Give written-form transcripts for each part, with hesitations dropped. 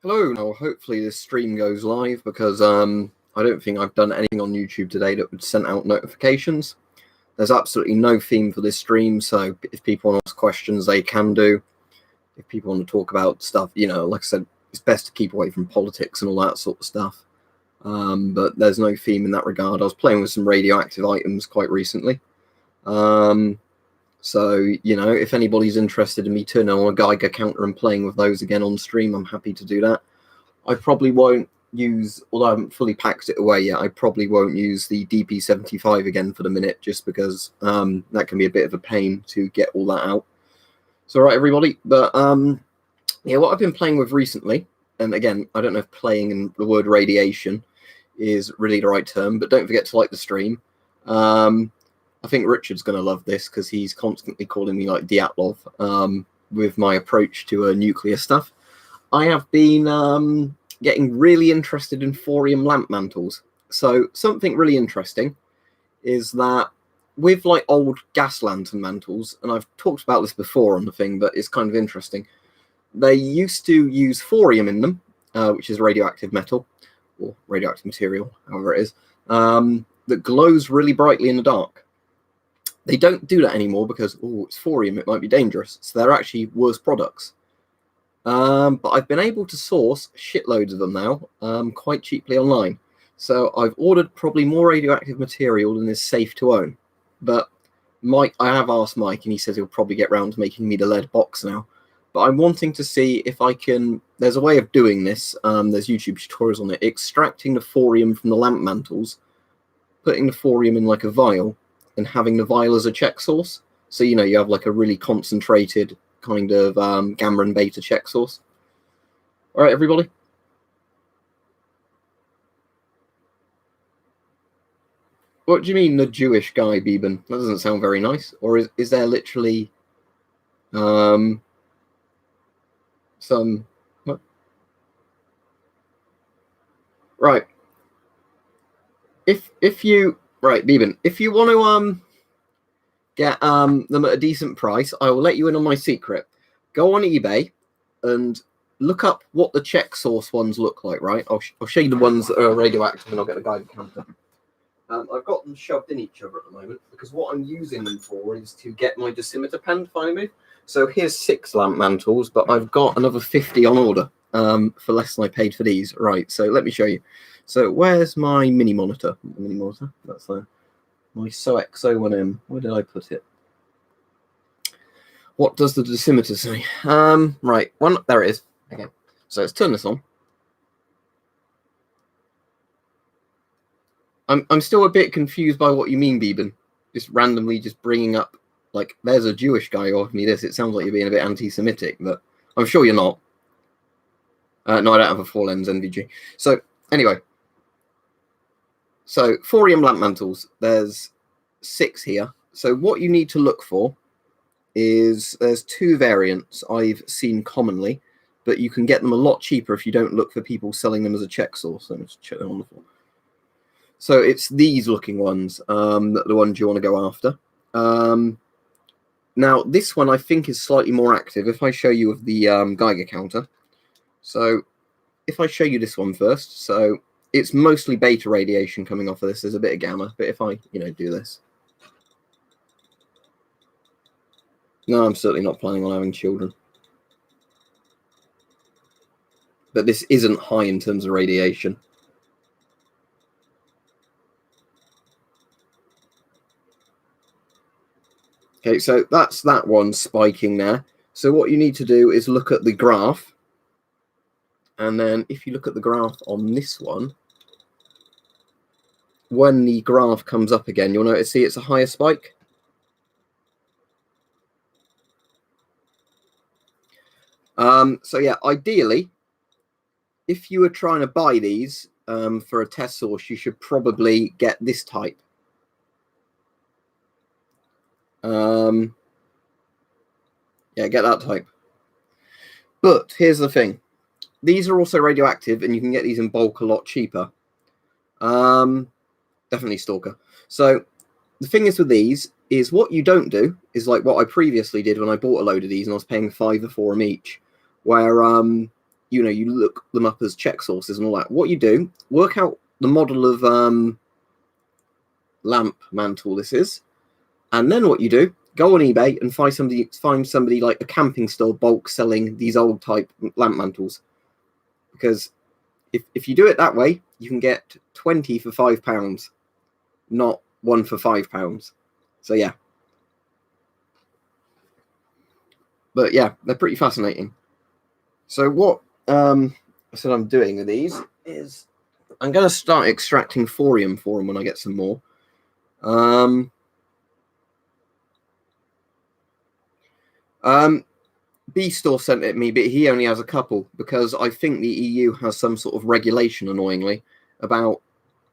Hello. Now, hopefully this stream goes live because I don't think I've done anything on YouTube today that would send out notifications. There's absolutely no theme for this stream, so if people want to ask questions, they can do. If people want to talk about stuff, like I said, it's best to keep away from politics and all that sort of stuff. But there's no theme in that regard. I was playing with some radioactive items quite recently. So, if anybody's interested in me turning on a Geiger counter and playing with those again on stream, I'm happy to do that. I probably won't use, although I haven't fully packed it away yet, I probably won't use the DP75 again for the minute, just because that can be a bit of a pain to get all that out. So, all right, everybody. But, yeah, what I've been playing with recently, and again, I don't know if playing and the word radiation is really the right term, but don't forget to like the stream. I think Richard's going to love this because he's constantly calling me like Dyatlov with my approach to nuclear stuff. I have been getting really interested in thorium lamp mantles. So something really interesting is that with like old gas lantern mantles, and I've talked about this before on the thing, but it's kind of interesting. They used to use thorium in them, which is radioactive metal or radioactive material, however it is, that glows really brightly in the dark. They don't do that anymore because, it's thorium, it might be dangerous. So they're actually worse products. But I've been able to source shitloads of them now, quite cheaply online. So I've ordered probably more radioactive material than is safe to own. But I have asked Mike, and he says he'll probably get round to making me the lead box now. But I'm wanting to see if I can, there's a way of doing this, there's YouTube tutorials on it, extracting the thorium from the lamp mantles, putting the thorium in like a vial, and having the vial as a check source. So, you have like a really concentrated kind of gamma and beta check source. All right, everybody. What do you mean, the Jewish guy, Beeben? That doesn't sound very nice. Or is there literally some... What? Right. If you... Right, Beeben, if you want to get them at a decent price, I will let you in on my secret. Go on eBay and look up what the check source ones look like, right? I'll show you the ones that are radioactive, and I'll get the Geiger counter. I've got them shoved in each other at the moment, because what I'm using them for is to get my dosimeter pen to finally move. So here's 6 lamp mantles, but I've got another 50 on order for less than I paid for these. Right, so let me show you. So where's my mini monitor? That's my SOXO1M. Where did I put it? What does the dosimeter say? Right, there it is. Okay, so let's turn this on. I'm still a bit confused by what you mean, Beeben. Just randomly just bringing up, like, there's a Jewish guy who offered me this. It sounds like you're being a bit anti-Semitic, but I'm sure you're not. No, I don't have a 4-lens NVG. So, anyway. So, thorium lamp mantles. There's 6 here. So, what you need to look for is there's 2 variants I've seen commonly, but you can get them a lot cheaper if you don't look for people selling them as a check source. Let me just check them on the floor. So, it's these looking ones, the ones you want to go after. Now, this one I think is slightly more active. If I show you of the Geiger counter. So, if I show you this one first, so it's mostly beta radiation coming off of this. There's a bit of gamma, but if I, do this. No, I'm certainly not planning on having children. But this isn't high in terms of radiation. Okay, so that's that one spiking there. So what you need to do is look at the graph. And then if you look at the graph on this one, when the graph comes up again, you'll notice, see, it's a higher spike. So yeah, ideally, if you were trying to buy these for a test source, you should probably get this type. Yeah, get that type. But here's the thing. These are also radioactive, and you can get these in bulk a lot cheaper. Definitely Stalker. So the thing is with these is what you don't do is like what I previously did when I bought a load of these and I was paying $5 for them each, where you look them up as check sources and all that. What you do, work out the model of lamp mantle this is, and then what you do, go on eBay and find somebody like a camping store bulk selling these old type lamp mantles, because if you do it that way, you can get 20 for £5, not one for £5. So yeah. But yeah, they're pretty fascinating. So what I said I'm doing with these is I'm going to start extracting thorium for them when I get some more. B-Store sent it me, but he only has a couple, because I think the EU has some sort of regulation, annoyingly, about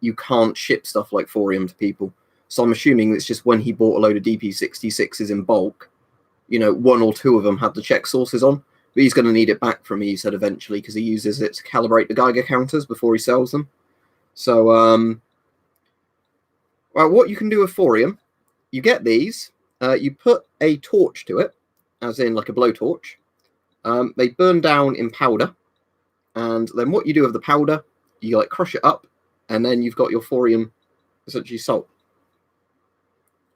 you can't ship stuff like thorium to people. So I'm assuming it's just when he bought a load of DP66s in bulk, one or two of them had the check sources on. But he's going to need it back from me, he said, eventually, because he uses it to calibrate the Geiger counters before he sells them. So, well, what you can do with thorium, you get these, you put a torch to it, as in like a blowtorch. They burn down in powder, and then what you do with the powder, you like crush it up, and then you've got your thorium, essentially salt.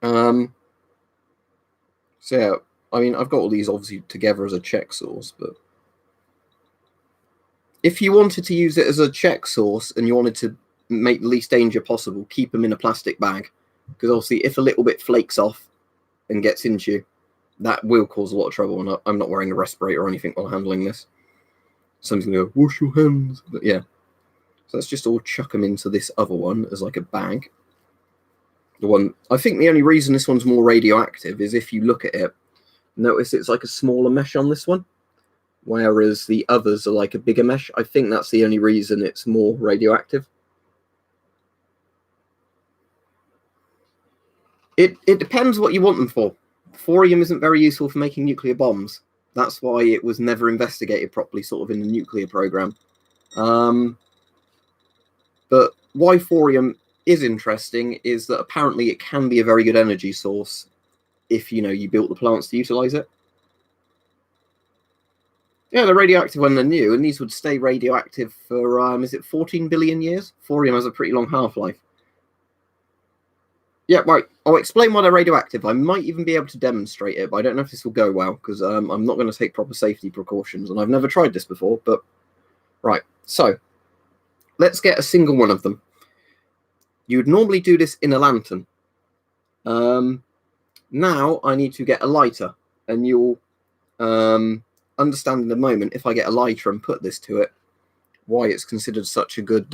So yeah, I mean, I've got all these obviously together as a check source, but if you wanted to use it as a check source and you wanted to make the least danger possible, keep them in a plastic bag, because obviously if a little bit flakes off and gets into you, that will cause a lot of trouble. And I'm not wearing a respirator or anything while handling this. Somebody's going to go, wash your hands. But yeah. So let's just all chuck them into this other one as like a bag. I think the only reason this one's more radioactive is if you look at it, notice it's like a smaller mesh on this one, whereas the others are like a bigger mesh. I think that's the only reason it's more radioactive. It depends what you want them for. Thorium isn't very useful for making nuclear bombs. That's why it was never investigated properly, sort of in the nuclear program. But why thorium is interesting is that apparently it can be a very good energy source if you built the plants to utilize it. Yeah, they're radioactive when they're new, and these would stay radioactive for is it 14 billion years? Thorium has a pretty long half-life. Yeah, right. I'll explain why they're radioactive. I might even be able to demonstrate it, but I don't know if this will go well, because I'm not going to take proper safety precautions, and I've never tried this before. But right, so let's get a single one of them. You would normally do this in a lantern. Now I need to get a lighter, and you'll understand in a moment, if I get a lighter and put this to it, why it's considered such a good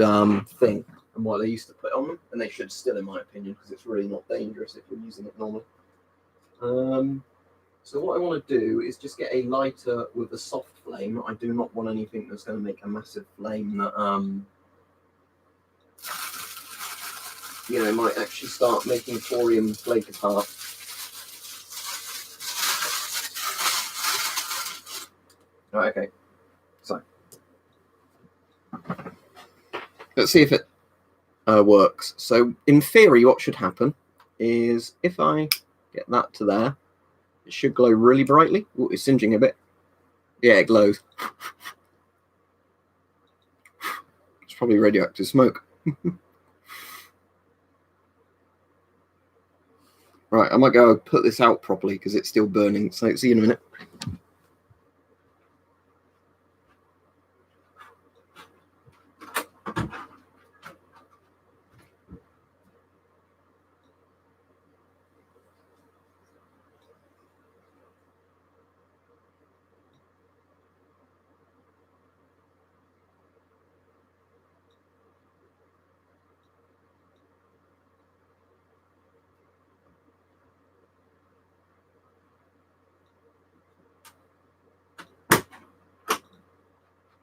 thing, and why they used to put it on them, and they should still, in my opinion, because it's really not dangerous if you're using it normally. So what I want to do is just get a lighter with a soft flame. I do not want anything that's going to make a massive flame that might actually start making thorium flake apart. Right, okay. So let's see if it works. So in theory, what should happen is if I get that to there, it should glow really brightly. Ooh, it's singeing a bit. Yeah, it glows. It's probably radioactive smoke. Right, I might go put this out properly because it's still burning. So see you in a minute.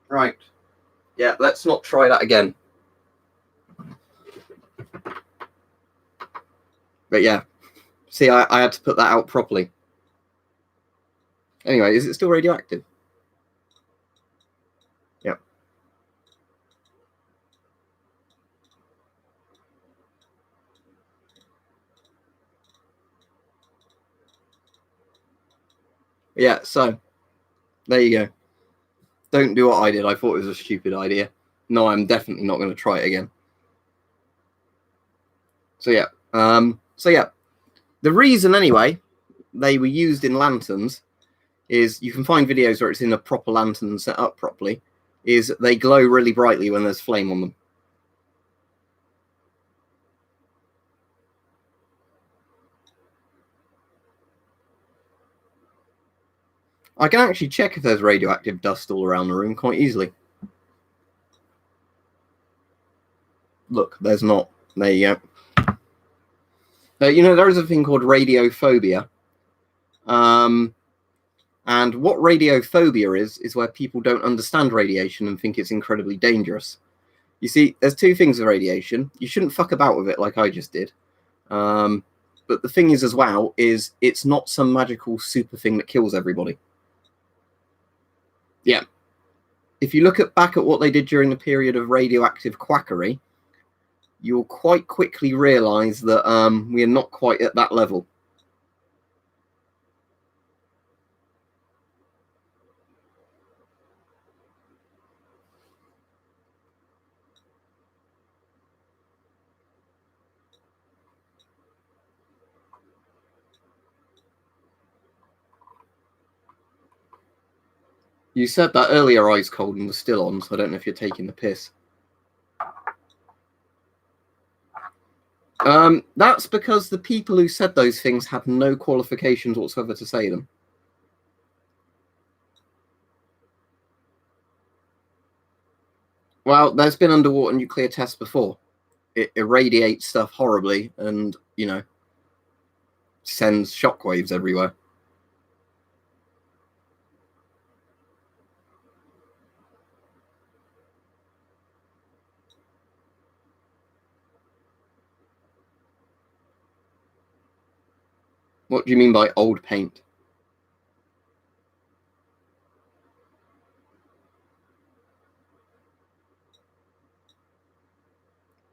Right. Yeah, let's not try that again. But yeah, see, I had to put that out properly. Anyway, is it still radioactive? Yep. Yeah, so there you go. Don't do what I did. I thought it was a stupid idea. No, I'm definitely not going to try it again. So yeah. The reason anyway they were used in lanterns is, you can find videos where it's in a proper lantern set up properly, is they glow really brightly when there's flame on them. I can actually check if there's radioactive dust all around the room quite easily. Look, there's not. There you go. You know, there is a thing called radiophobia. And what radiophobia is where people don't understand radiation and think it's incredibly dangerous. You see, there's two things with radiation. You shouldn't fuck about with it like I just did. But the thing is as well, is it's not some magical super thing that kills everybody. Yeah. If you look back at what they did during the period of radioactive quackery, you'll quite quickly realise that we are not quite at that level. You said that earlier ice cold and was still on, so I don't know if you're taking the piss. That's because the people who said those things had no qualifications whatsoever to say them. Well, there's been underwater nuclear tests before. It irradiates stuff horribly and, you know, sends shockwaves everywhere. What do you mean by old paint?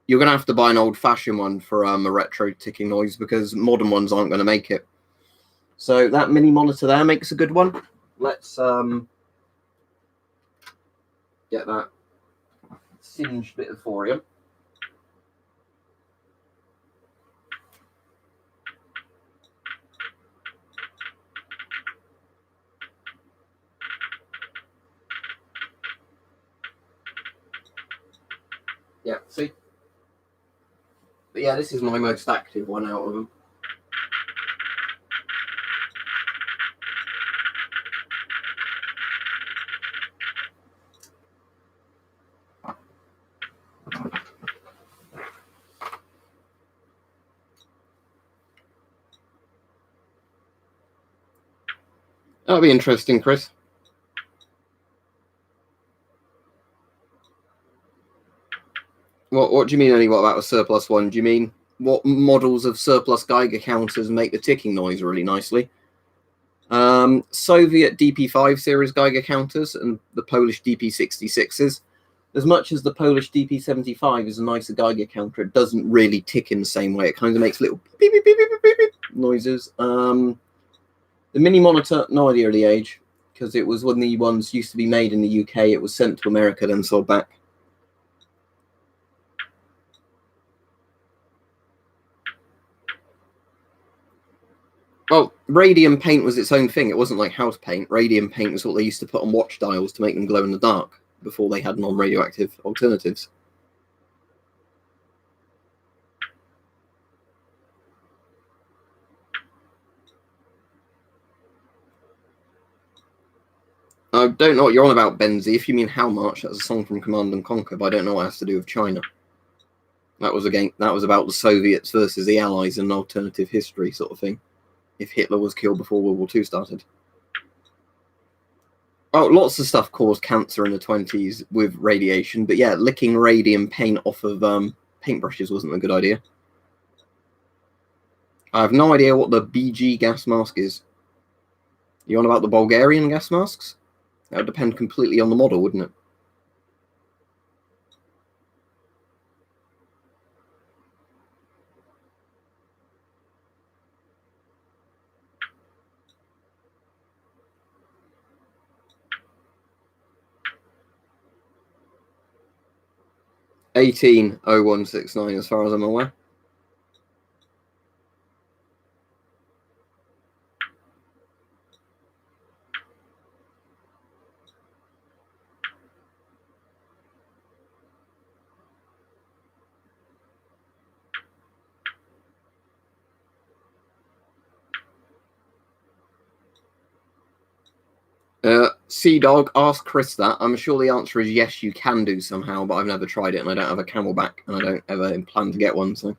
You're going to have to buy an old-fashioned one for a retro ticking noise, because modern ones aren't going to make it. So that mini monitor there makes a good one. Let's get that singed bit of thorium. Yeah, see? But yeah, this is my most active one out of them. That'll be interesting, Chris. What do you mean, what about a surplus one? Do you mean what models of surplus Geiger counters make the ticking noise really nicely? Soviet DP5 series Geiger counters and the Polish DP66s. As much as the Polish DP75 is a nicer Geiger counter, it doesn't really tick in the same way. It kind of makes little beep, beep, beep, beep, beep, beep noises. The mini monitor, no idea of the age, because it was when the ones used to be made in the UK. It was sent to America, then sold back. Well, radium paint was its own thing. It wasn't like house paint. Radium paint was what they used to put on watch dials to make them glow in the dark before they had non-radioactive alternatives. I don't know what you're on about, Benzie. If you mean How Much, that's a song from Command and Conquer, but I don't know what it has to do with China. That was about the Soviets versus the Allies and alternative history sort of thing. If Hitler was killed before World War II started. Oh, lots of stuff caused cancer in the 20s with radiation, but yeah, licking radium paint off of paintbrushes wasn't a good idea. I have no idea what the BG gas mask is. You on about the Bulgarian gas masks? That would depend completely on the model, wouldn't it? 180169 as far as I'm aware. Sea Dog, ask Chris that. I'm sure the answer is yes, you can do somehow, but I've never tried it, and I don't have a Camelback, and I don't ever plan to get one, so.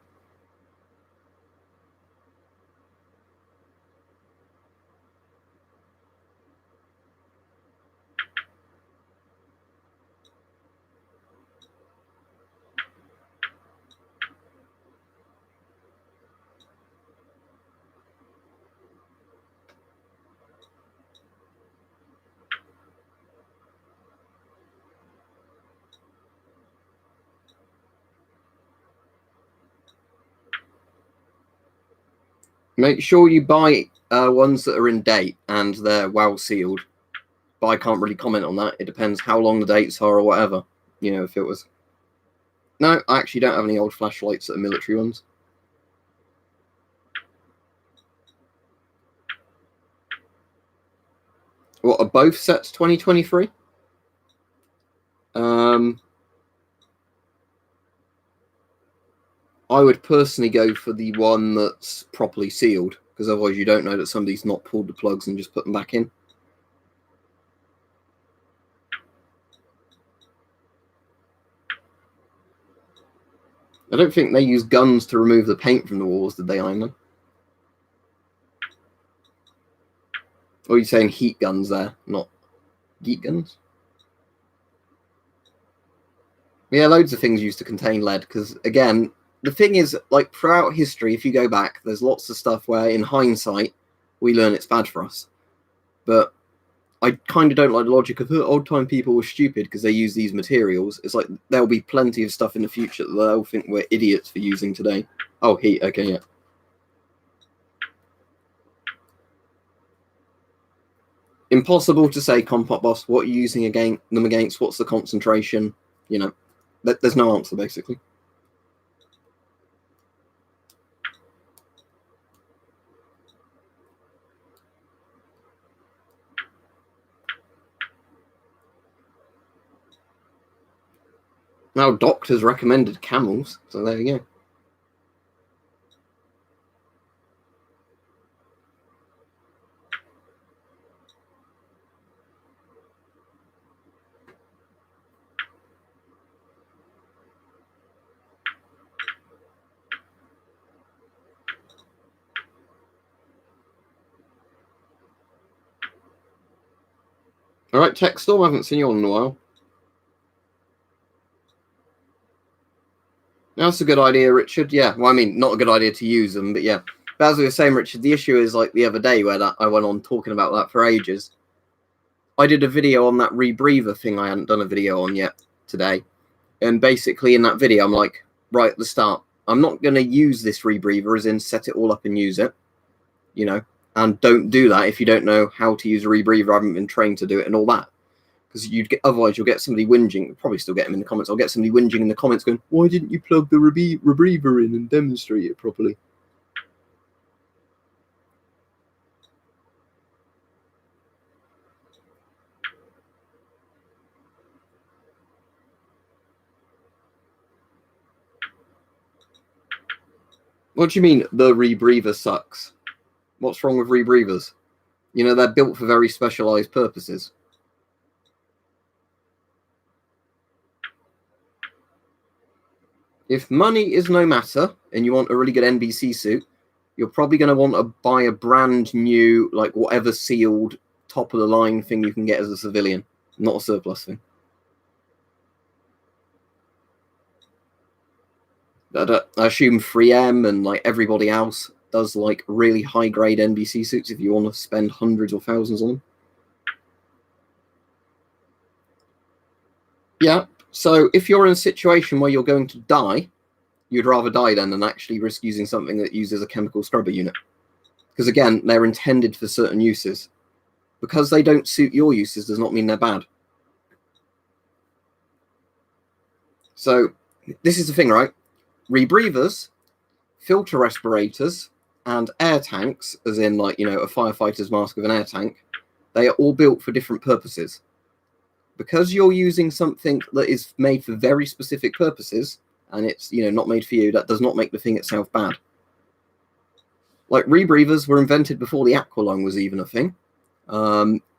Make sure you buy ones that are in date and they're well sealed. But I can't really comment on that. It depends how long the dates are or whatever. You know, if it was... No, I actually don't have any old flashlights that are military ones. What, are both sets 2023? I would personally go for the one that's properly sealed, because otherwise you don't know that somebody's not pulled the plugs and just put them back in. I don't think they use guns to remove the paint from the walls, did they, Iron Man? Or are you saying heat guns there, not heat guns? Yeah, loads of things used to contain lead, because, again, the thing is, like, throughout history, if you go back, there's lots of stuff where, in hindsight, we learn it's bad for us. But I kind of don't like the logic of old time people were stupid because they use these materials. It's like there'll be plenty of stuff in the future that they'll think we're idiots for using today. Oh, heat. Okay, yeah. Impossible to say, Compot Boss, what you're using them against, what's the concentration, you know. There's no answer, basically. Now, doctors recommended camels, so there you go. All right, Tech Storm, I haven't seen you on in a while. That's a good idea, Richard. Yeah, well, I mean, not a good idea to use them, but yeah. But as we were saying, Richard, the issue is like the other day where I went on talking about that for ages. I did a video on that rebreather thing I hadn't done a video on yet today. And basically in that video, I'm like, right at the start, I'm not going to use this rebreather as in set it all up and use it, you know, and don't do that if you don't know how to use a rebreather, I haven't been trained to do it and all that. Because otherwise you'll get somebody whinging, probably still get them in the comments, I'll get somebody whinging in the comments going, why didn't you plug the rebreather in and demonstrate it properly? What do you mean the rebreather sucks? What's wrong with rebreathers? You know, they're built for very specialized purposes. If money is no matter and you want a really good NBC suit, you're probably going to want to buy a brand new, like whatever sealed top of the line thing you can get as a civilian, not a surplus thing. I assume 3M and like everybody else does like really high grade NBC suits if you want to spend hundreds or thousands on them. Yeah. So if you're in a situation where you're going to die, you'd rather die then than actually risk using something that uses a chemical scrubber unit. Because again, they're intended for certain uses. Because they don't suit your uses does not mean they're bad. So this is the thing, right? Rebreathers, filter respirators, and air tanks, as in like, you know, a firefighter's mask with an air tank, they are all built for different purposes. Because you're using something that is made for very specific purposes, and it's, you know, not made for you, that does not make the thing itself bad. Like, rebreathers were invented before the aqualung was even a thing.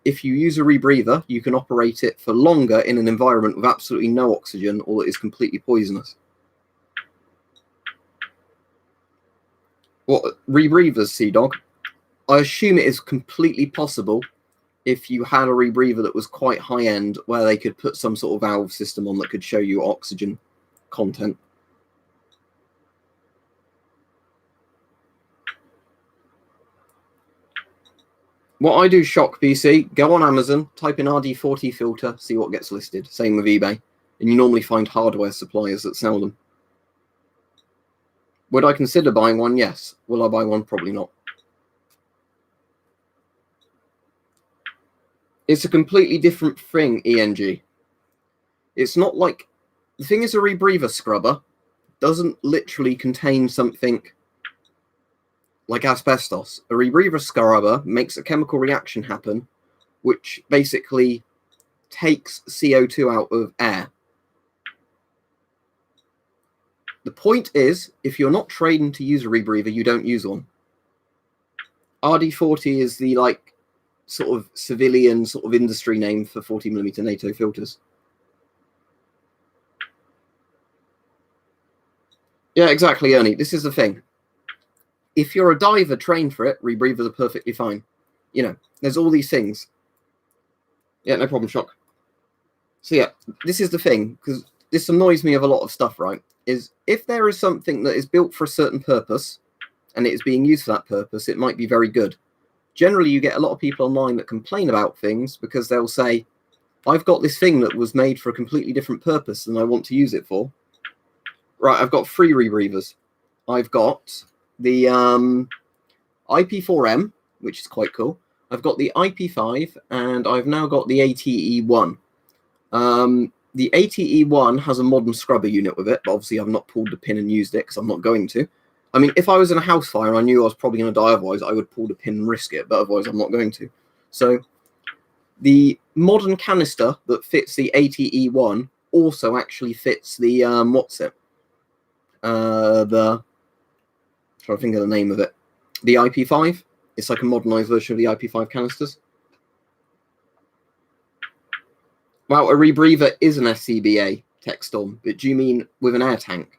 If you use a rebreather, you can operate it for longer in an environment with absolutely no oxygen or that is completely poisonous. What rebreathers, Sea Dog? I assume it is completely possible if you had a rebreather that was quite high end, where they could put some sort of valve system on that could show you oxygen content. What I do, Shock PC, go on Amazon, type in RD40 filter, see what gets listed. Same with eBay. And you normally find hardware suppliers that sell them. Would I consider buying one? Yes. Will I buy one? Probably not. It's a completely different thing, ENG. It's not like... The thing is, a rebreather scrubber doesn't literally contain something like asbestos. A rebreather scrubber makes a chemical reaction happen, which basically takes CO2 out of air. The point is, if you're not trained to use a rebreather, you don't use one. RD40 is the, like, sort of civilian sort of industry name for 40mm NATO filters. Yeah, exactly, Ernie. This is the thing. If you're a diver trained for it, rebreathers are perfectly fine. You know, there's all these things. Yeah, no problem, Shock. So yeah, this is the thing, because this annoys me of a lot of stuff, right? Is if there is something that is built for a certain purpose, and it is being used for that purpose, it might be very good. Generally, you get a lot of people online that complain about things because they'll say, I've got this thing that was made for a completely different purpose than I want to use it for. Right, I've got 3 rebreathers. I've got the IP4M, which is quite cool. I've got the IP5, and I've now got the ATE1. The ATE1 has a modern scrubber unit with it, but obviously I've not pulled the pin and used it because I'm not going to. I mean, if I was in a house fire and I knew I was probably going to die otherwise, I would pull the pin and risk it, but otherwise I'm not going to. So the modern canister that fits the ATE1 also actually fits the, what's it? I'm trying to think of the name of it. The IP5. It's like a modernized version of the IP5 canisters. Well, a rebreather is an SCBA tech storm, but do you mean with an air tank?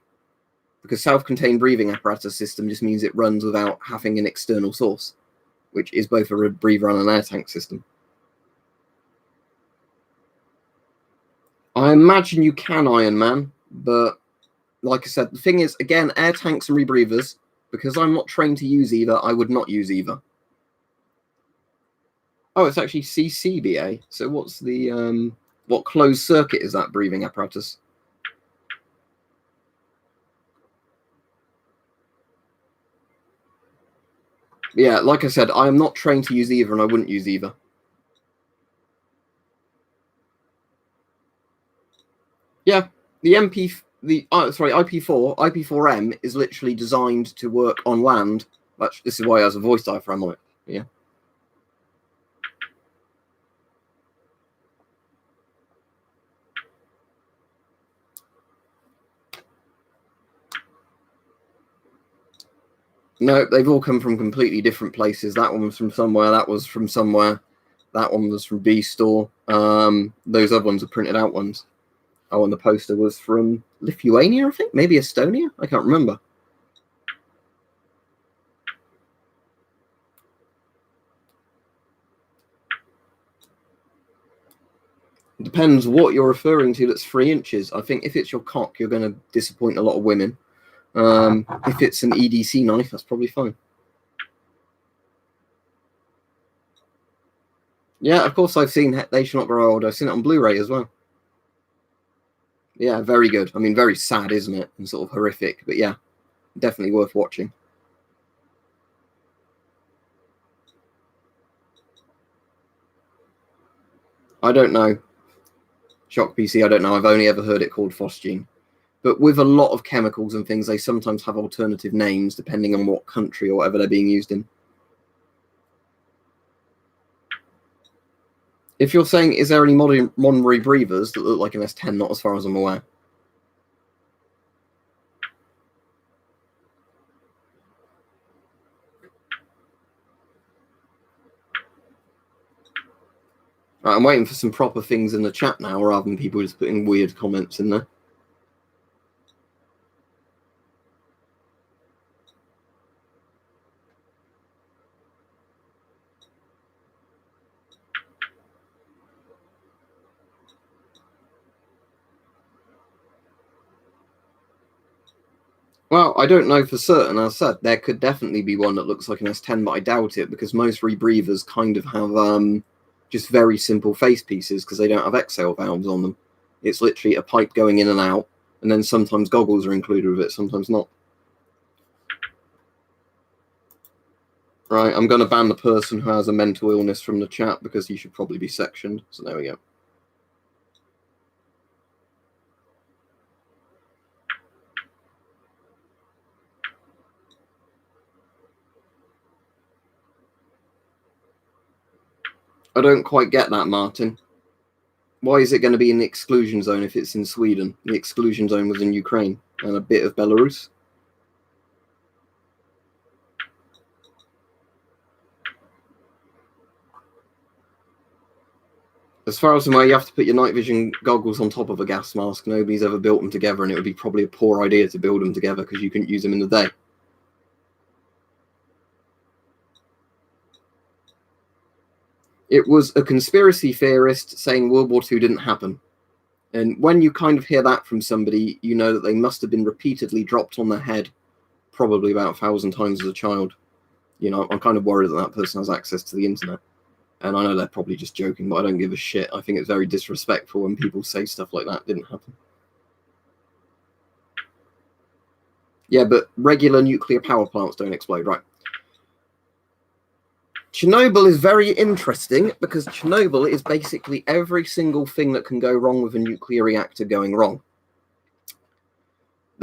Because self-contained breathing apparatus system just means it runs without having an external source, which is both a rebreather and an air tank system. I imagine you can, Iron Man, but like I said, the thing is, again, air tanks and rebreathers, because I'm not trained to use either, I would not use either. Oh, it's actually CCBA. So what's the, what closed circuit is that breathing apparatus? Yeah, like I said, I am not trained to use either, and I wouldn't use either. Yeah, the IP4M is literally designed to work on land. Actually, this is why it has a voice diaphragm on it. Yeah. No, they've all come from completely different places. That one was from somewhere. That was from somewhere. That one was from B Store. Those other ones are printed out ones. Oh, and the poster was from Lithuania, I think, maybe Estonia. I can't remember. It depends what you're referring to. That's 3 inches. I think if it's your cock, you're going to disappoint a lot of women. If it's an EDC knife, that's probably fine. Yeah, of course I've seen They Shall Not Grow Old. I've seen it on Blu-ray as well. Yeah, very good. I mean, very sad, isn't it? And sort of horrific, but yeah, definitely worth watching. I don't know. Shock PC, I don't know. I've only ever heard it called phosgene. But with a lot of chemicals and things, they sometimes have alternative names depending on what country or whatever they're being used in. If you're saying, is there any modern rebreathers that look like an S10? Not as far as I'm aware. Right, I'm waiting for some proper things in the chat now, rather than people just putting weird comments in there. Well, I don't know for certain. As I said, there could definitely be one that looks like an S10, but I doubt it, because most rebreathers kind of have just very simple face pieces because they don't have exhale valves on them. It's literally a pipe going in and out, and then sometimes goggles are included with it, sometimes not. Right, I'm going to ban the person who has a mental illness from the chat because he should probably be sectioned. So there we go. I don't quite get that, Martin. Why is it going to be in the exclusion zone if it's in Sweden? The exclusion zone was in Ukraine and a bit of Belarus. As far as I'm aware, you have to put your night vision goggles on top of a gas mask. Nobody's ever built them together, and it would be probably a poor idea to build them together because you couldn't use them in the day. It was a conspiracy theorist saying World War II didn't happen. And when you kind of hear that from somebody, you know that they must have been repeatedly dropped on their head probably about 1,000 times as a child. You know, I'm kind of worried that that person has access to the internet. And I know they're probably just joking, but I don't give a shit. I think it's very disrespectful when people say stuff like that didn't happen. Yeah, but regular nuclear power plants don't explode, right? Chernobyl is very interesting because Chernobyl is basically every single thing that can go wrong with a nuclear reactor going wrong.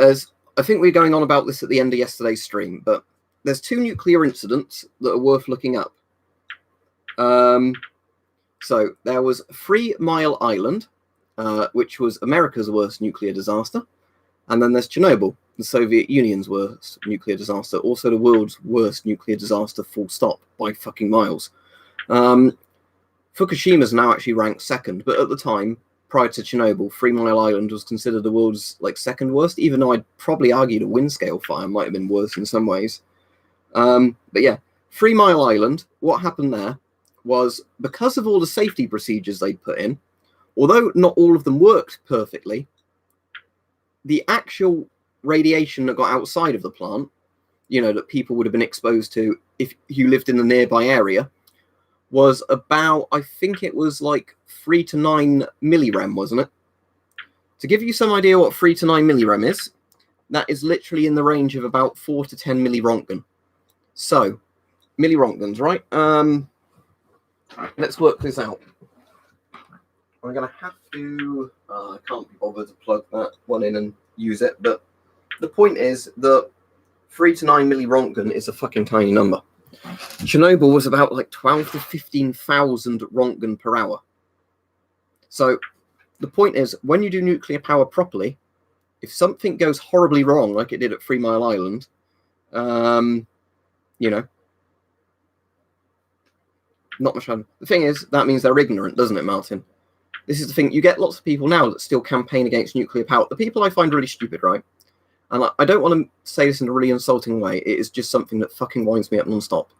I think we were going on about this at the end of yesterday's stream, but there's 2 nuclear incidents that are worth looking up. So there was 3 Mile Island, which was America's worst nuclear disaster. And then there's Chernobyl, the Soviet Union's worst nuclear disaster, also the world's worst nuclear disaster, full stop, by fucking miles. Fukushima's now actually ranked 2nd, but at the time, prior to Chernobyl, 3 Mile Island was considered the world's 2nd worst, even though I'd probably argue the wind scale fire might have been worse in some ways. But yeah, 3 Mile Island, what happened there was, because of all the safety procedures they put in, although not all of them worked perfectly, the actual radiation that got outside of the plant, you know, that people would have been exposed to if you lived in the nearby area, was about, I think it was 3 to 9 millirem, wasn't it? To give you some idea what 3 to 9 millirem is, that is literally in the range of about 4 to 10 millirontgen. So, millirontgens, right? Let's work this out. I'm going to have to... I can't be bothered to plug that one in and use it, but the point is that 3 to 9 millirontgen is a fucking tiny number. Chernobyl was about 12 to 15,000 rontgen per hour. So the point is, when you do nuclear power properly, if something goes horribly wrong, like it did at 3 Mile Island, you know, not much fun. The thing is, that means they're ignorant, doesn't it, Martin? This is the thing. You get lots of people now that still campaign against nuclear power. The people I find really stupid, right? And I don't want to say this in a really insulting way. It is just something that fucking winds me up non-stop.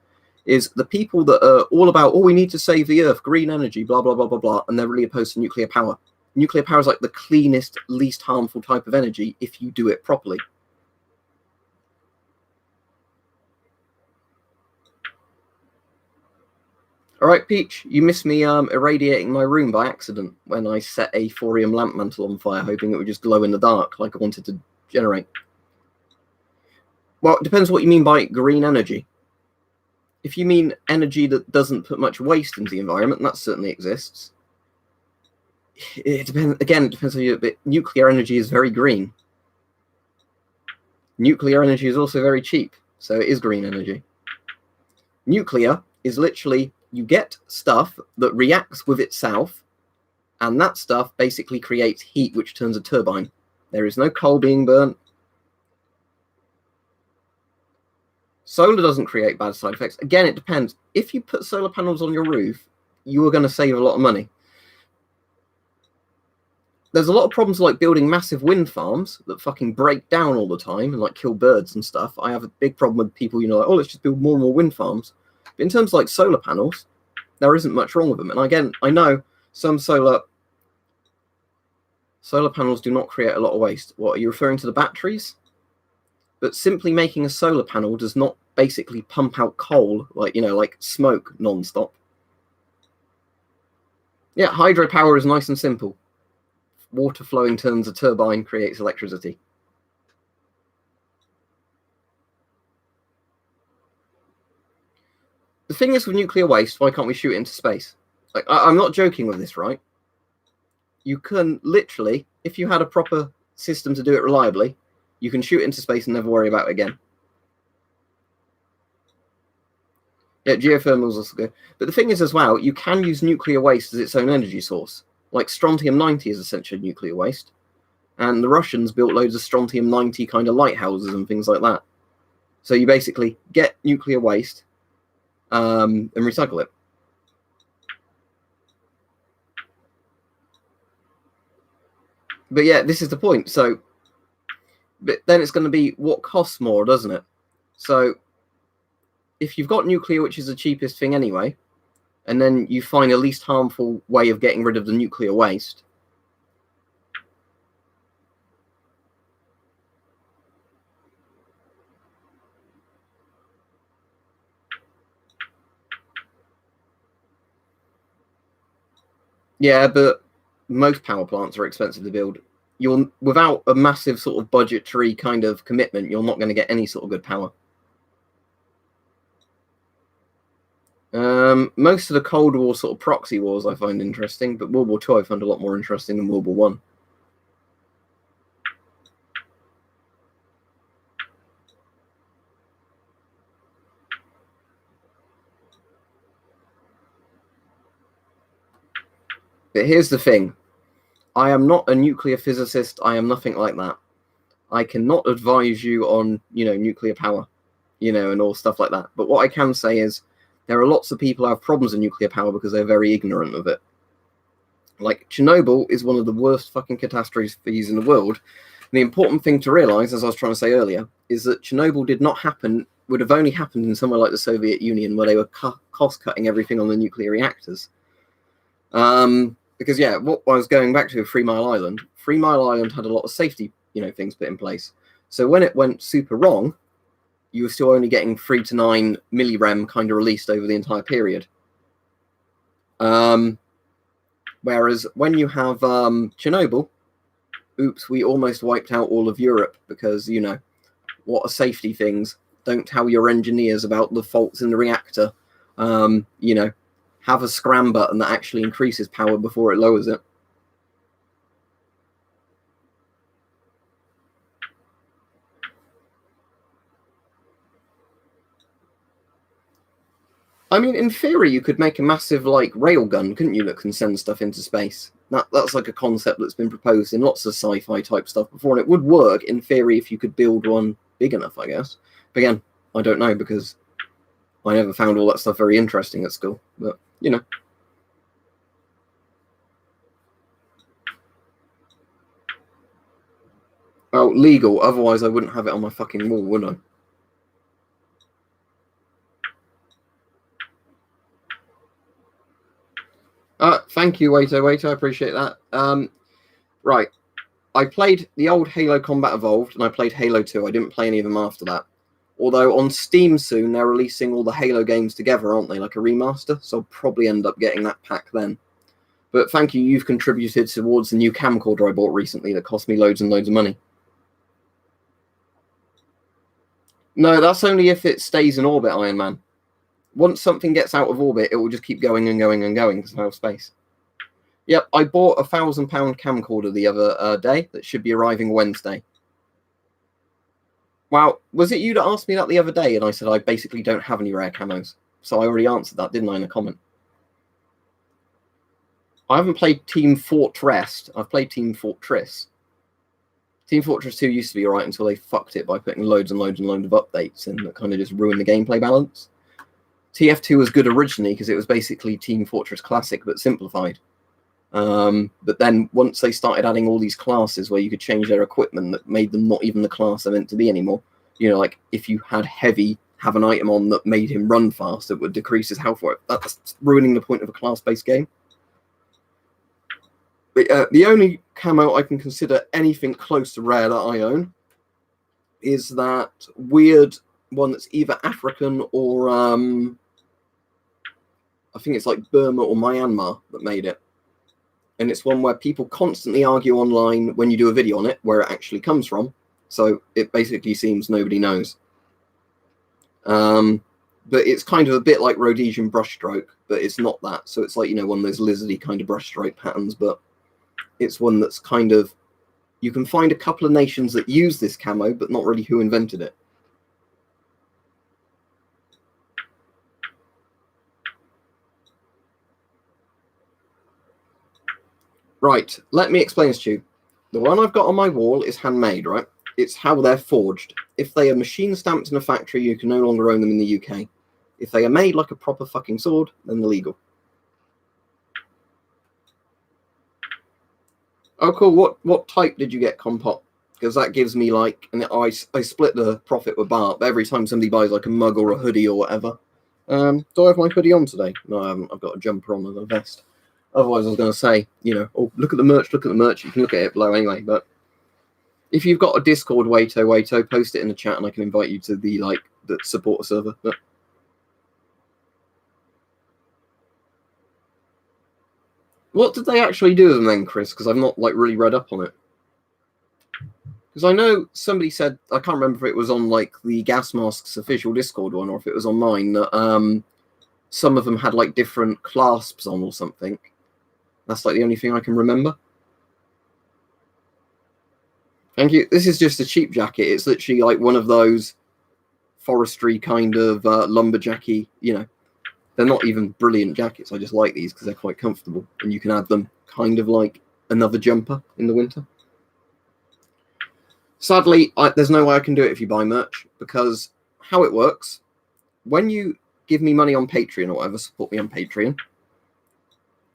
Is the people that are all about, oh, we need to save the earth, green energy, blah, blah, blah, blah, blah, and they're really opposed to nuclear power. Nuclear power is the cleanest, least harmful type of energy if you do it properly. All right, Peach, you missed me irradiating my room by accident when I set a thorium lamp mantle on fire, hoping it would just glow in the dark like I wanted to generate. Well, it depends what you mean by green energy. If you mean energy that doesn't put much waste into the environment, that certainly exists. It depends. Again, it depends on you. But nuclear energy is very green. Nuclear energy is also very cheap, so it is green energy. Nuclear is literally, you get stuff that reacts with itself, and that stuff basically creates heat, which turns a turbine. There is no coal being burnt. Solar doesn't create bad side effects. Again, it depends. If you put solar panels on your roof, you are going to save a lot of money. There's a lot of problems like building massive wind farms that fucking break down all the time and like kill birds and stuff. I have a big problem with people, you know, like, oh, let's just build more and more wind farms. But in terms of like solar panels, there isn't much wrong with them. And again, I know some solar panels do not create a lot of waste. What, are you referring to the batteries? But simply making a solar panel does not basically pump out coal, like, you know, like smoke non-stop. Yeah, hydropower is nice and simple. Water flowing turns a turbine, creates electricity. The thing is with nuclear waste, why can't we shoot it into space? Like, I'm not joking with this, right? You can literally, if you had a proper system to do it reliably, you can shoot it into space and never worry about it again. Yeah, geothermal is also good. But the thing is as well, you can use nuclear waste as its own energy source. Like strontium-90 is essentially nuclear waste. And the Russians built loads of strontium-90 kind of lighthouses and things like that. So you basically get nuclear waste and recycle it. But yeah, this is the point. So, but then it's going to be what costs more, doesn't it? So if you've got nuclear, which is the cheapest thing anyway, and then you find a least harmful way of getting rid of the nuclear waste, yeah, but most power plants are expensive to build. You're without a massive sort of budgetary kind of commitment, you're not going to get any sort of good power. Most of the Cold War sort of proxy wars I find interesting, but World War II I find a lot more interesting than World War One. But here's the thing. I am not a nuclear physicist. I am nothing like that. I cannot advise you on, you know, nuclear power, you know, and all stuff like that. But what I can say is there are lots of people who have problems with nuclear power because they're very ignorant of it. Like, Chernobyl is one of the worst fucking catastrophes in the world. And the important thing to realize, as I was trying to say earlier, is that Chernobyl would have only happened in somewhere like the Soviet Union where they were cost-cutting everything on the nuclear reactors. Because, yeah, what I was going back to 3 Mile Island had a lot of safety, you know, things put in place. So when it went super wrong, you were still only getting 3 to 9 millirem kind of released over the entire period. Whereas when you have Chernobyl, oops, we almost wiped out all of Europe because, you know, what are safety things? Don't tell your engineers about the faults in the reactor. You know, have a scram button that actually increases power before it lowers it. I mean, in theory, you could make a massive, like, railgun, couldn't you, that can send stuff into space? That's like a concept that's been proposed in lots of sci-fi type stuff before, and it would work, in theory, if you could build one big enough, I guess. But again, I don't know, because I never found all that stuff very interesting at school. But, you know. Oh, legal, otherwise I wouldn't have it on my fucking wall, would I? Thank you, Waito. I appreciate that. Right. I played the old Halo Combat Evolved, and I played Halo 2. I didn't play any of them after that. Although on Steam soon, they're releasing all the Halo games together, aren't they? Like a remaster. So I'll probably end up getting that pack then. But thank you. You've contributed towards the new camcorder I bought recently that cost me loads and loads of money. No, that's only if it stays in orbit, Iron Man. Once something gets out of orbit, it will just keep going and going and going because of out of space. Yep, I bought a £1,000 camcorder the other day that should be arriving Wednesday. Wow, was it you that asked me that the other day? And I said I basically don't have any rare camos. So I already answered that, didn't I, in a comment? I haven't played Team Fortress. I've played Team Fortress. Team Fortress 2 used to be alright until they fucked it by putting loads and loads and loads of updates and that kind of just ruined the gameplay balance. TF2 was good originally because it was basically Team Fortress Classic but simplified. But then once they started adding all these classes where you could change their equipment that made them not even the class they're meant to be anymore. You know, like if you had Heavy have an item on that made him run fast, it would decrease his health. That's ruining the point of a class-based game. But, the only camo I can consider anything close to rare that I own is that weird one that's either African or I think it's like Burma or Myanmar that made it. And it's one where people constantly argue online when you do a video on it where it actually comes from. So it basically seems nobody knows. But it's kind of a bit like Rhodesian brushstroke, but it's not that. So it's like, you know, one of those lizardy kind of brushstroke patterns, but it's one that's kind of, you can find a couple of nations that use this camo, but not really who invented it. Right, let me explain this to you. The one I've got on my wall is handmade, right? It's how they're forged. If they are machine stamped in a factory, you can no longer own them in the UK. If they are made like a proper fucking sword, then they're legal. Oh, cool. What type did you get, Compot? Because that gives me like, and I split the profit with Bart, but every time somebody buys like a mug or a hoodie or whatever. Do I have my hoodie on today? No, I haven't. I've got a jumper on and a vest. Otherwise, I was going to say, you know, oh, look at the merch, look at the merch. You can look at it below anyway. But if you've got a Discord, Waito, post it in the chat and I can invite you to the, like, the supporter server. But what did they actually do with them then, Chris? Because I've not, like, really read up on it. Because I know somebody said, I can't remember if it was on, like, the Gas Masks official Discord one or if it was on mine, that some of them had, like, different clasps on or something. That's, like, the only thing I can remember. Thank you. This is just a cheap jacket. It's literally, like, one of those forestry kind of lumberjacky, you know. They're not even brilliant jackets. I just like these because they're quite comfortable. And you can add them kind of like another jumper in the winter. Sadly, there's no way I can do it if you buy merch, because how it works, when you give me money on Patreon or whatever, support me on Patreon,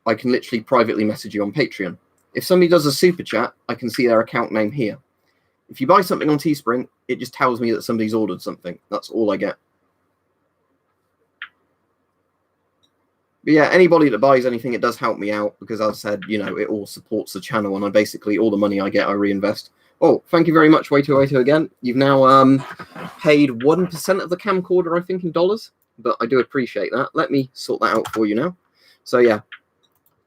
I can literally privately message you on Patreon. If somebody does a super chat, I can see their account name here. If you buy something on Teespring, it just tells me that somebody's ordered something. That's all I get. But yeah, anybody that buys anything, it does help me out because, as I said, you know, it all supports the channel, and I basically, all the money I get, I reinvest. Oh, thank you very much, Waito again. You've now paid 1% of the camcorder, I think, in dollars, but I do appreciate that. Let me sort that out for you now. So yeah,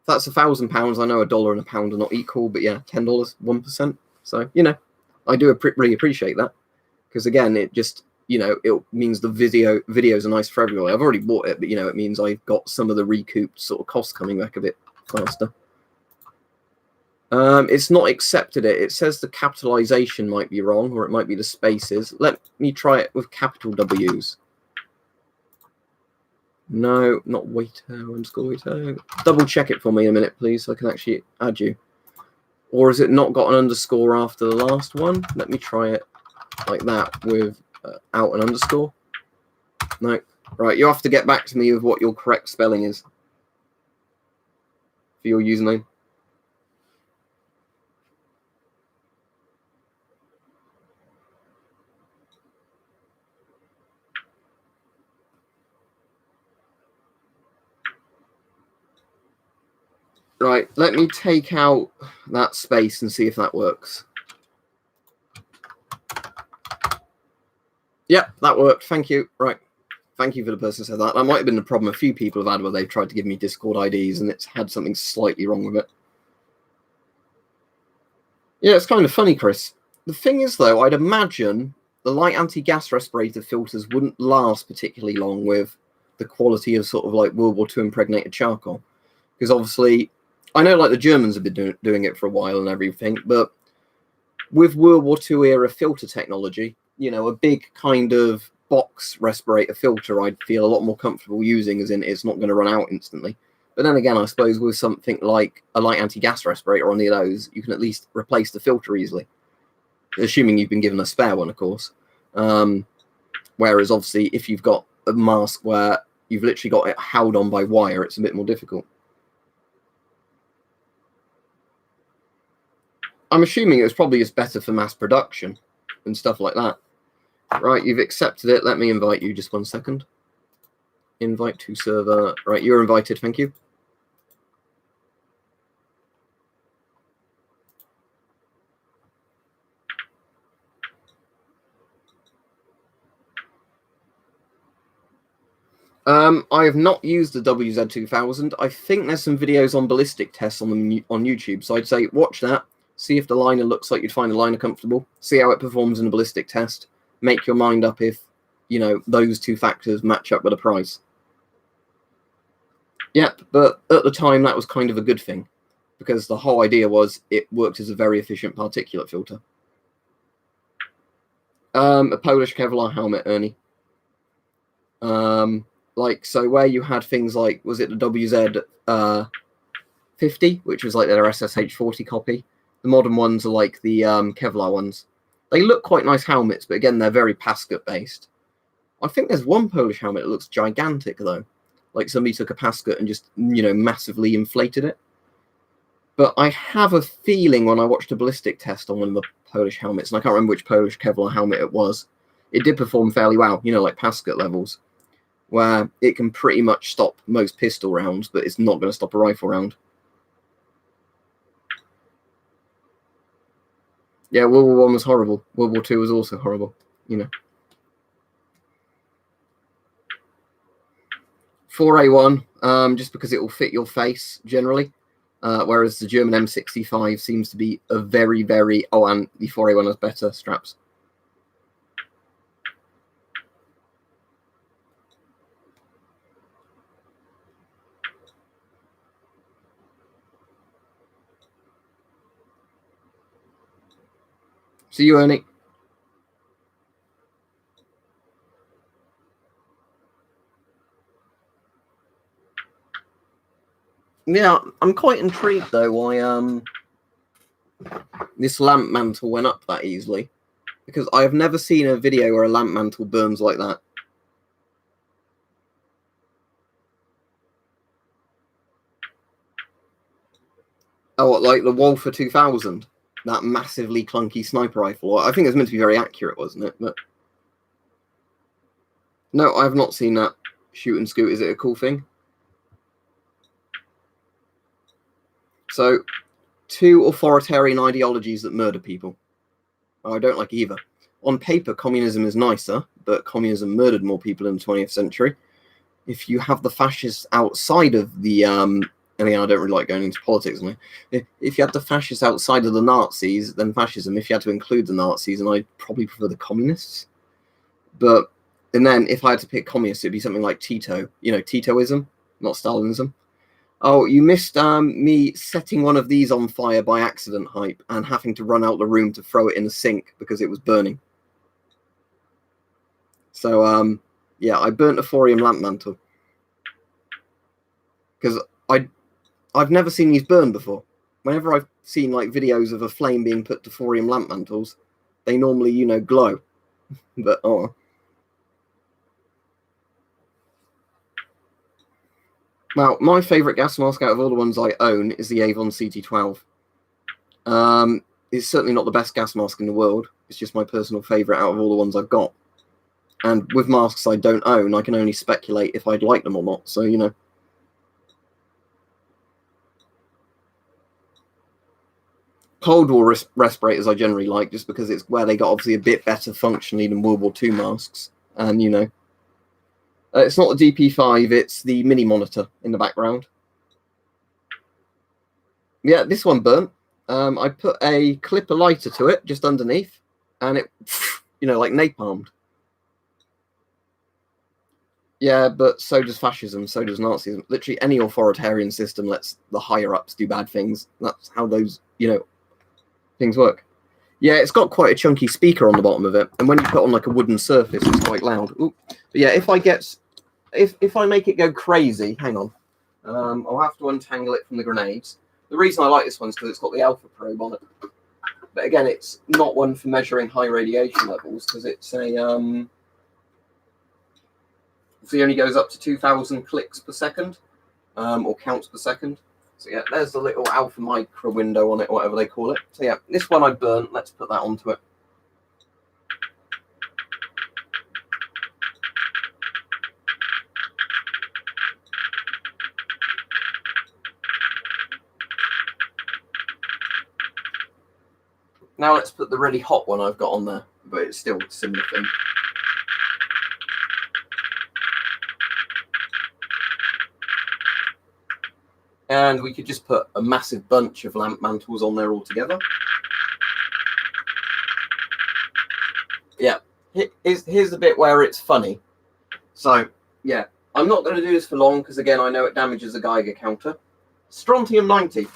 that's £1,000. I know $1 and £1 are not equal, but yeah, $10, 1%. So, you know, I do really appreciate that because, again, it just, you know, it means the videos are nice for everyone. I've already bought it, but, you know, it means I've got some of the recouped sort of costs coming back a bit faster. It's not accepted it. It says the capitalization might be wrong, or it might be the spaces. Let me try it with capital W's. No, not Waito_Waito. Double check it for me in a minute, please, so I can actually add you. Or has it not got an underscore after the last one? Let me try it like that with out an underscore. No. Right, you have to get back to me with what your correct spelling is for your username. Right, let me take out that space and see if that works. Yep, that worked. Thank you. Right. Thank you for the person who said that. That might have been the problem a few people have had where they've tried to give me Discord IDs and it's had something slightly wrong with it. Yeah, it's kind of funny, Chris. The thing is, though, I'd imagine the light anti-gas respirator filters wouldn't last particularly long with the quality of sort of like World War II impregnated charcoal. Because obviously, I know like the Germans have been doing it for a while and everything, but with World War II era filter technology, a big kind of box respirator filter, I'd feel a lot more comfortable using, as in it's not going to run out instantly. But then again, I suppose with something like a light anti-gas respirator on any of those, you can at least replace the filter easily, assuming you've been given a spare one, of course. Whereas obviously, if you've got a mask where you've literally got it held on by wire, it's a bit more difficult. I'm assuming it was probably just better for mass production and stuff like that. Right, you've accepted it. Let me invite you. Just 1 second. Invite to server. Right, you're invited. Thank you. I have not used the WZ2000. I think there's some videos on ballistic tests on YouTube, so I'd say watch that. See if the liner looks like you'd find the liner comfortable. See how it performs in a ballistic test. Make your mind up if, those two factors match up with the price. Yep, but at the time, that was kind of a good thing, because the whole idea was it worked as a very efficient particulate filter. A Polish Kevlar helmet, Ernie. So where you had things like, was it the WZ 50, which was like their SSH 40 copy? The modern ones are like the Kevlar ones. They look quite nice helmets, but again, they're very Pascut based. I think there's one Polish helmet that looks gigantic though. Like somebody took a Pascut and just, massively inflated it. But I have a feeling when I watched a ballistic test on one of the Polish helmets, and I can't remember which Polish Kevlar helmet it was, it did perform fairly well, like Pascut levels, where it can pretty much stop most pistol rounds, but it's not going to stop a rifle round. Yeah, World War I was horrible. World War II was also horrible, 4A1, just because it will fit your face generally, whereas the German M65 seems to be a very, very... Oh, and the 4A1 has better straps. See you, Ernie. Yeah, I'm quite intrigued though why this lamp mantle went up that easily, because I have never seen a video where a lamp mantle burns like that. Oh, like the Walther 2000, that massively clunky sniper rifle. I think it was meant to be very accurate, wasn't it? But no, I have not seen that shoot and scoot. Is it a cool thing? So, 2 authoritarian ideologies that murder people. Oh, I don't like either. On paper, communism is nicer, but communism murdered more people in the 20th century. If you have the fascists outside of the... I don't really like going into politics. If you had the fascists outside of the Nazis, then fascism. If you had to include the Nazis, then I'd probably prefer the communists. And then if I had to pick communists, it'd be something like Tito. Titoism, not Stalinism. Oh, you missed me setting one of these on fire by accident, Hype, and having to run out the room to throw it in the sink because it was burning. So, yeah, I burnt a thorium lamp mantle. Because I've never seen these burn before. Whenever I've seen like videos of a flame being put to thorium lamp mantles, they normally, glow. But oh. Well, my favourite gas mask out of all the ones I own is the Avon CT12. It's certainly not the best gas mask in the world. It's just my personal favourite out of all the ones I've got. And with masks I don't own, I can only speculate if I'd like them or not. So, Cold War respirators I generally like, just because it's where they got obviously a bit better functionally than World War II masks. And, it's not the DP5, it's the mini monitor in the background. Yeah, this one burnt. I put a clipper lighter to it just underneath, and it, like napalmed. Yeah, but so does fascism, so does Nazism. Literally any authoritarian system lets the higher-ups do bad things. That's how those, things work. Yeah, it's got quite a chunky speaker on the bottom of it, and when you put on like a wooden surface, it's quite loud. Ooh. But yeah, if I make it go crazy, hang on, I'll have to untangle it from the grenades. The reason I like this one is because it's got the alpha probe on it. But again, it's not one for measuring high radiation levels because it's a so it only goes up to 2,000 clicks per second, or counts per second. So yeah, there's the little alpha micro window on it, or whatever they call it. So yeah, this one I burnt. Let's put that onto it. Now let's put the really hot one I've got on there, but it's still a similar thing. And we could just put a massive bunch of lamp mantles on there all together. Yeah, here's the bit where it's funny. So, yeah, I'm not going to do this for long because, again, I know it damages the Geiger counter. Strontium 90.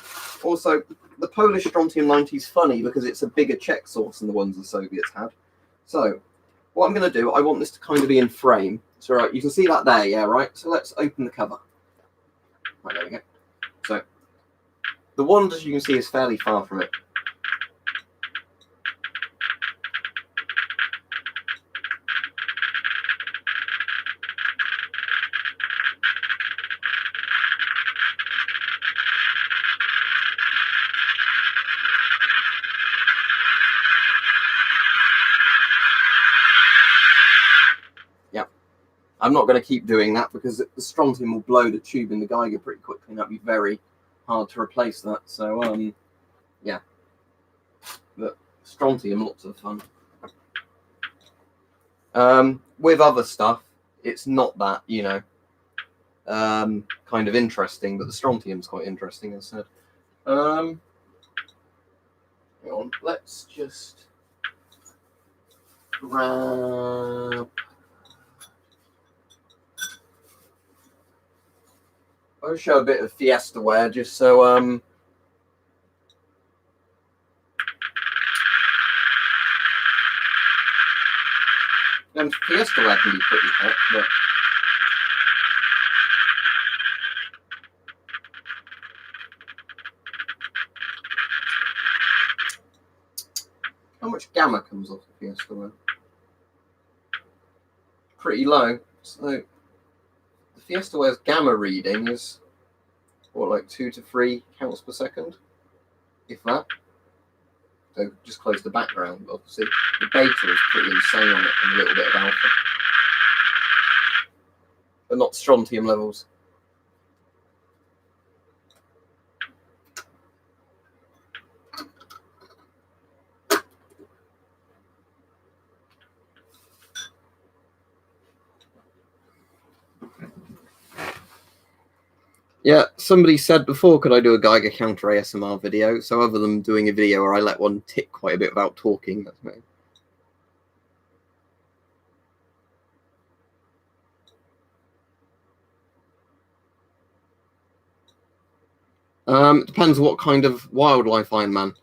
Also, the Polish Strontium 90 is funny because it's a bigger Czech source than the ones the Soviets had. So, what I'm going to do, I want this to kind of be in frame. So, right, you can see that there, yeah, right? So, let's open the cover. Right, there we go. So, the wand, as you can see, is fairly far from it. Yeah, I'm not going to keep doing that because the strontium will blow the tube in the Geiger pretty quickly, and that'd be very hard to replace that. So, yeah, but strontium, lots of fun. With other stuff, it's not that, you know, kind of interesting, but the strontium's quite interesting, as I said. Hang on, let's just grab. I'll show a bit of Fiesta ware just so and Fiesta ware can be pretty hot, but how much gamma comes off the Fiesta ware? Pretty low. So the Fiesta ware's gamma reading is what, like 2 to 3 counts per second, if that. So just close the background. Obviously, the beta is pretty insane on it, and a little bit of alpha, but not strontium levels. Yeah, somebody said before, could I do a Geiger counter ASMR video? So other than doing a video where I let one tick quite a bit without talking, that's me. It depends what kind of wildlife I'm, man.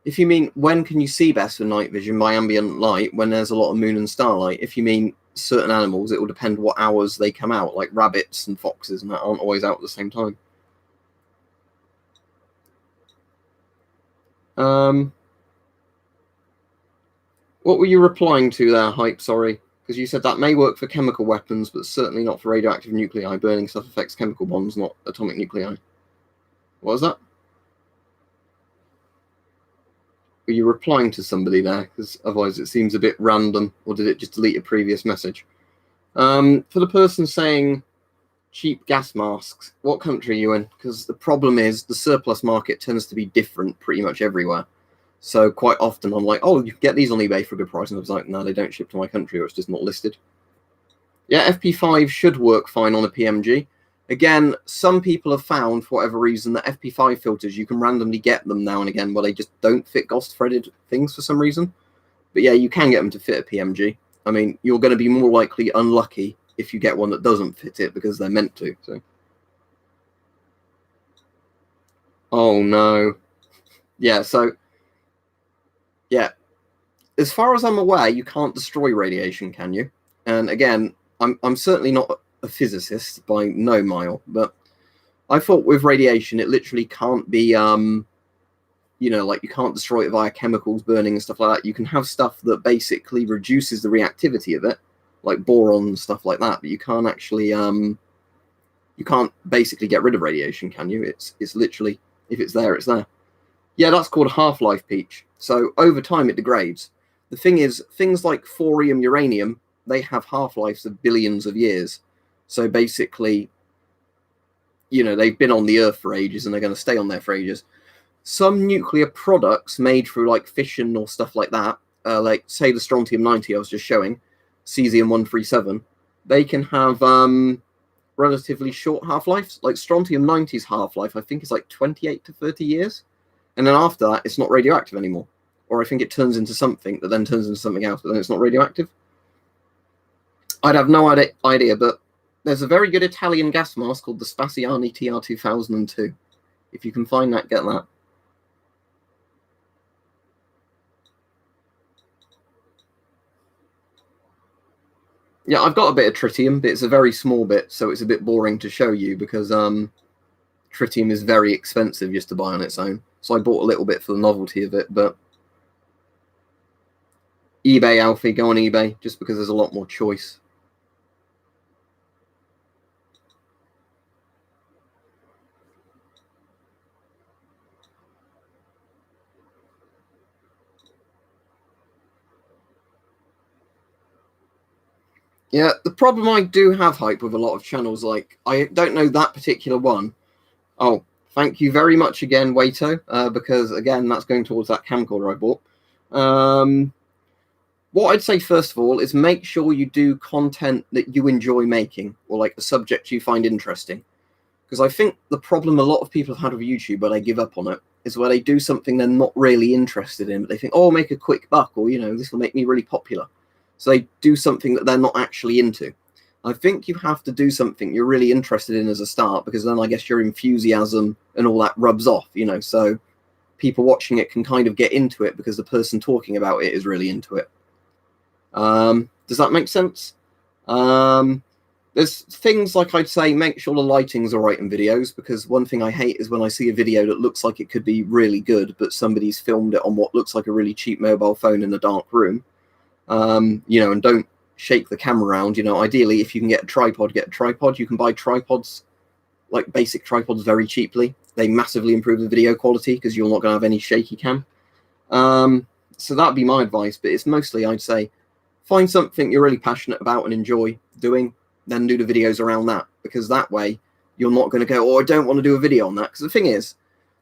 If you mean when can you see best with night vision by ambient light, when there's a lot of moon and starlight, if you mean certain animals, it will depend what hours they come out, like rabbits and foxes and that aren't always out at the same time. What were you replying to there, Hype? Sorry, because you said that may work for chemical weapons, but certainly not for radioactive nuclei. Burning stuff affects chemical bonds, not atomic nuclei. What was that? Were you replying to somebody there? Because otherwise it seems a bit random, or did it just delete a previous message? For the person saying cheap gas masks, what country are you in? Because the problem is the surplus market tends to be different pretty much everywhere. So quite often I'm like, oh, you can get these on eBay for a good price. And I was like, no, they don't ship to my country, or it's just not listed. Yeah, FP5 should work fine on a PMG. Again, some people have found, for whatever reason, that FP5 filters, you can randomly get them now and again, where they just don't fit GOST-threaded things for some reason. But yeah, you can get them to fit a PMG. I mean, you're going to be more likely unlucky if you get one that doesn't fit it because they're meant to. So. Oh, no. Yeah, so, yeah, as far as I'm aware, you can't destroy radiation, can you? And again, I'm certainly not a physicist by no mile, but I thought with radiation, it literally can't be, you know, like you can't destroy it via chemicals burning and stuff like that. You can have stuff that basically reduces the reactivity of it, like boron and stuff like that, but you can't actually, you can't basically get rid of radiation, can you? It's literally, if it's there, it's there. Yeah, that's called half-life, Peach. So over time, it degrades. The thing is, things like thorium, uranium, they have half-lives of billions of years. So basically, you know, they've been on the Earth for ages and they're going to stay on there for ages. Some nuclear products made through like fission or stuff like that, like say the strontium-90 I was just showing, cesium-137, they can have relatively short half-lives. Like strontium-90's half-life, I think, is like 28 to 30 years. And then after that, it's not radioactive anymore. Or I think it turns into something that then turns into something else, but then it's not radioactive. I'd have no idea, but there's a very good Italian gas mask called the Spaziani TR2002. If you can find that, get that. Yeah, I've got a bit of tritium, but it's a very small bit, so it's a bit boring to show you because tritium is very expensive just to buy on its own. So I bought a little bit for the novelty of it, but eBay, Alfie, go on eBay, just because there's a lot more choice. Yeah, the problem I do have, Hype, with a lot of channels, like, I don't know that particular one. Oh, thank you very much again, Waito, because, again, that's going towards that camcorder I bought. What I'd say, first of all, is make sure you do content that you enjoy making, or, like, a subject you find interesting. Because I think the problem a lot of people have had with YouTube where they give up on it is where they do something they're not really interested in, but they think, oh, I'll make a quick buck, or, you know, this will make me really popular. So they do something that they're not actually into. I think you have to do something you're really interested in as a start, because then I guess your enthusiasm and all that rubs off, you know, so people watching it can kind of get into it because the person talking about it is really into it. Does that make sense? There's things like I'd say make sure the lighting's all right in videos, because one thing I hate is when I see a video that looks like it could be really good, but somebody's filmed it on what looks like a really cheap mobile phone in a dark room. You know, and don't shake the camera around. You know, ideally, if you can get a tripod, get a tripod. You can buy tripods, like basic tripods, very cheaply. They massively improve the video quality because you're not going to have any shaky cam. So that'd be my advice, but it's mostly, I'd say, find something you're really passionate about and enjoy doing, then do the videos around that, because that way you're not going to go, oh, I don't want to do a video on that. Because the thing is,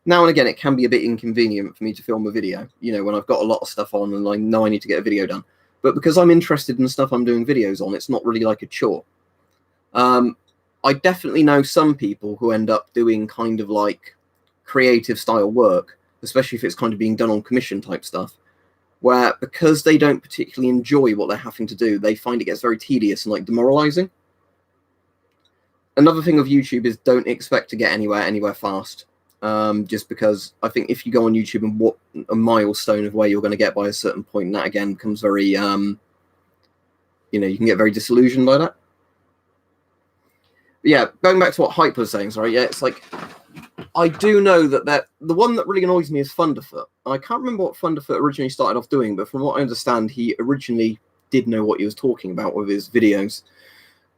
now and again, it can be a bit inconvenient for me to film a video, you know, when I've got a lot of stuff on and I know I need to get a video done. But because I'm interested in stuff I'm doing videos on, it's not really like a chore. I definitely know some people who end up doing kind of like creative style work, especially if it's kind of being done on commission type stuff, where because they don't particularly enjoy what they're having to do, they find it gets very tedious and like demoralizing. Another thing of YouTube is don't expect to get anywhere fast. Just because I think if you go on YouTube and what a milestone of where you're going to get by a certain point, and that again becomes very, you know, you can get very disillusioned by that. But yeah, going back to what Hype was saying, sorry, yeah, it's like, I do know that the one that really annoys me is Thunderfoot. I can't remember what Thunderfoot originally started off doing, but from what I understand, he originally did know what he was talking about with his videos.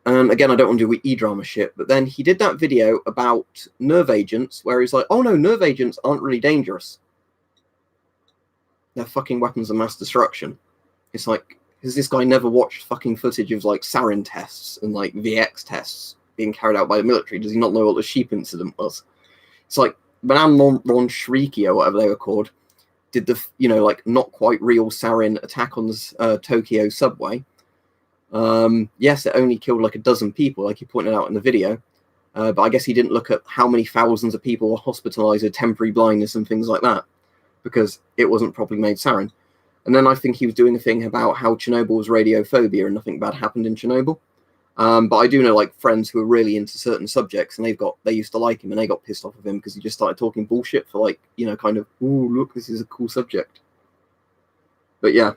Again, I don't want to do e-drama shit, but then he did that video about nerve agents where he's like, oh no, nerve agents aren't really dangerous. They're fucking weapons of mass destruction. It's like, has this guy never watched fucking footage of like sarin tests and like VX tests being carried out by the military? Does he not know what the sheep incident was? It's like, when Ron Shrieky or whatever they were called did the, you know, like not quite real sarin attack on the Tokyo subway. Yes, it only killed like a dozen people, like he pointed out in the video, but I guess he didn't look at how many thousands of people were hospitalized with temporary blindness and things like that, because it wasn't properly made sarin. And then I think he was doing a thing about how Chernobyl was radiophobia and nothing bad happened in Chernobyl. But I do know like friends who are really into certain subjects, and they used to like him, and they got pissed off of him because he just started talking bullshit for like, you know, kind of, ooh, look, this is a cool subject. But yeah.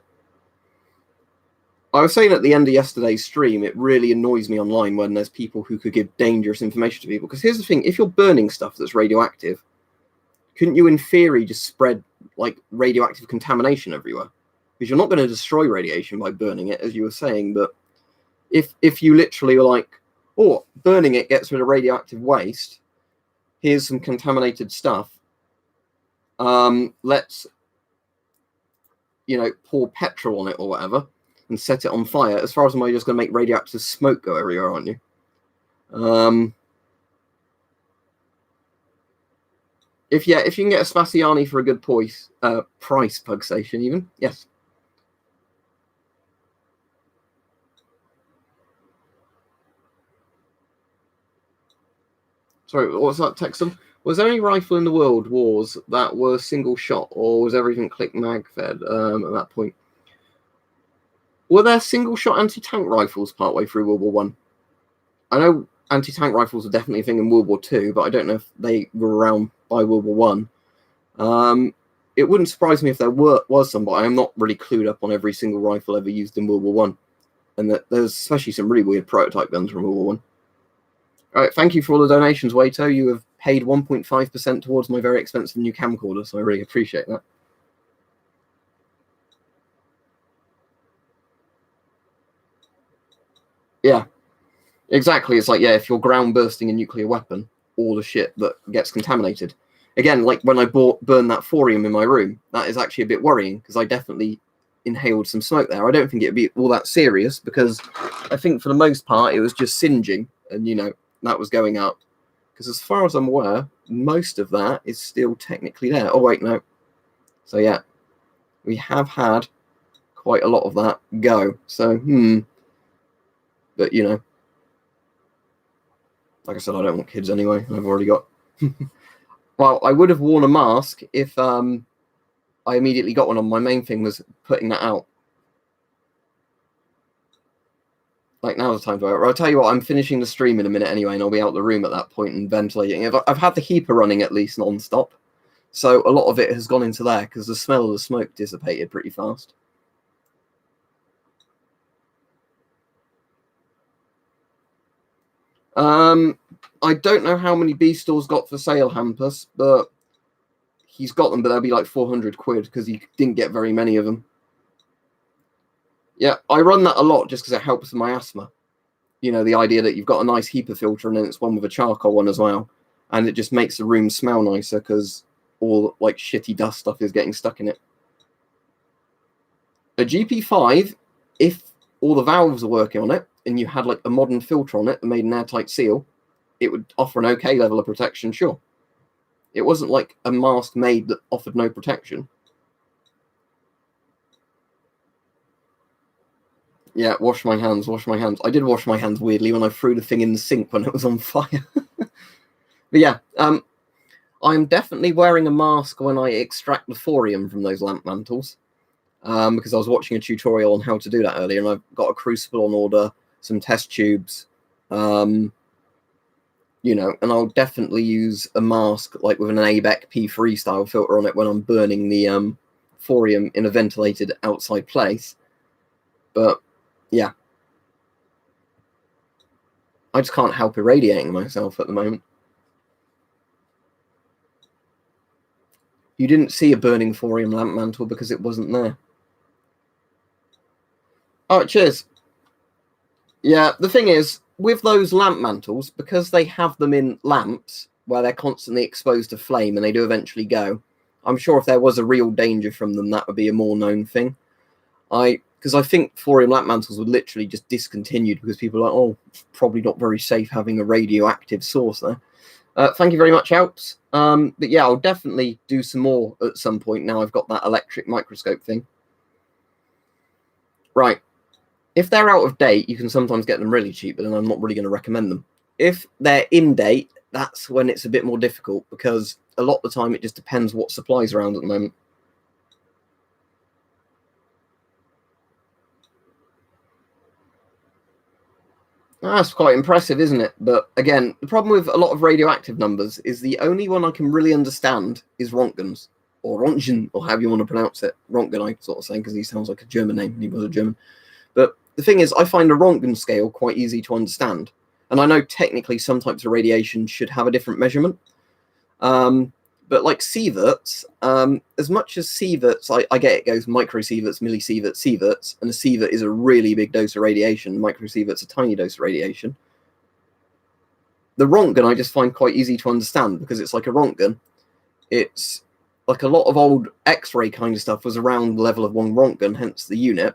I was saying at the end of yesterday's stream, it really annoys me online when there's people who could give dangerous information to people. Because here's the thing, if you're burning stuff that's radioactive, couldn't you in theory just spread like radioactive contamination everywhere? Because you're not going to destroy radiation by burning it, as you were saying, but if you literally were like, oh, burning it gets rid of radioactive waste, here's some contaminated stuff, let's, pour petrol on it or whatever and set it on fire. As far as I'm, you're just going to make radioactive smoke go everywhere, aren't you? If you can get a Spaziani for a good price, Pug Station even, yes. Sorry, what was that, Texan? Was there any rifle in the world wars that were single shot, or was everything click mag fed at that point? Were there single shot anti-tank rifles partway through World War One? I know anti-tank rifles were definitely a thing in World War Two, but I don't know if they were around by World War One. It wouldn't surprise me if there was some, but I am not really clued up on every single rifle ever used in World War One, and that there's especially some really weird prototype guns from World War One. All right, thank you for all the donations, Waito. You have paid 1.5% towards my very expensive new camcorder, so I really appreciate that. Yeah, exactly. It's like, if you're ground bursting a nuclear weapon, all the shit that gets contaminated. Again, like when I burned that thorium in my room, that is actually a bit worrying because I definitely inhaled some smoke there. I don't think it'd be all that serious because I think for the most part it was just singeing and, that was going up. Because as far as I'm aware, most of that is still technically there. Oh, wait, no. So, yeah, we have had quite a lot of that go. So, But, like I said, I don't want kids anyway. I've already got... Well, I would have worn a mask if I immediately got one on. My main thing was putting that out. Like, now's the time to go. I'll tell you what, I'm finishing the stream in a minute anyway, and I'll be out the room at that point and ventilating. I've had the heater running at least non-stop, so a lot of it has gone into there because the smell of the smoke dissipated pretty fast. I don't know how many B-Store's got for sale, Hampus, but he's got them, but they'll be like 400 quid because he didn't get very many of them. Yeah, I run that a lot just because it helps with my asthma. The idea that you've got a nice HEPA filter and then it's one with a charcoal one as well. And it just makes the room smell nicer because all like shitty dust stuff is getting stuck in it. A GP5, if all the valves are working on it and you had like a modern filter on it that made an airtight seal, it would offer an okay level of protection, sure. It wasn't like a mask made that offered no protection. Yeah, wash my hands. I did wash my hands weirdly when I threw the thing in the sink when it was on fire. But yeah, I'm definitely wearing a mask when I extract the thorium from those lamp mantles. Because I was watching a tutorial on how to do that earlier, and I've got a crucible on order, some test tubes, and I'll definitely use a mask like with an ABEC P3 style filter on it when I'm burning the thorium in a ventilated outside place. But yeah, I just can't help irradiating myself at the moment. You didn't see a burning thorium lamp mantle because it wasn't there. Oh, cheers. Yeah, the thing is, with those lamp mantles, because they have them in lamps where they're constantly exposed to flame and they do eventually go, I'm sure if there was a real danger from them, that would be a more known thing. Because I think thorium lamp mantles were literally just discontinued because people are like, oh, probably not very safe having a radioactive source there. Thank you very much, Alps. But yeah, I'll definitely do some more at some point now I've got that electric microscope thing. Right. If they're out of date, you can sometimes get them really cheap, but then I'm not really going to recommend them. If they're in date, that's when it's a bit more difficult because a lot of the time it just depends what supplies around at the moment. That's quite impressive, isn't it? But again, the problem with a lot of radioactive numbers is the only one I can really understand is Rontgens, or Rontgen, or however you want to pronounce it. Rontgen, I sort of saying, because he sounds like a German name, and he was a German. But the thing is, I find a Röntgen scale quite easy to understand. And I know technically some types of radiation should have a different measurement. But like sieverts, as much as sieverts, I get it goes microsieverts, millisieverts, sieverts, and a sievert is a really big dose of radiation. Microsievert's a tiny dose of radiation. The Röntgen I just find quite easy to understand because it's like a Röntgen. It's like a lot of old X-ray kind of stuff was around the level of 1 Röntgen, hence the unit.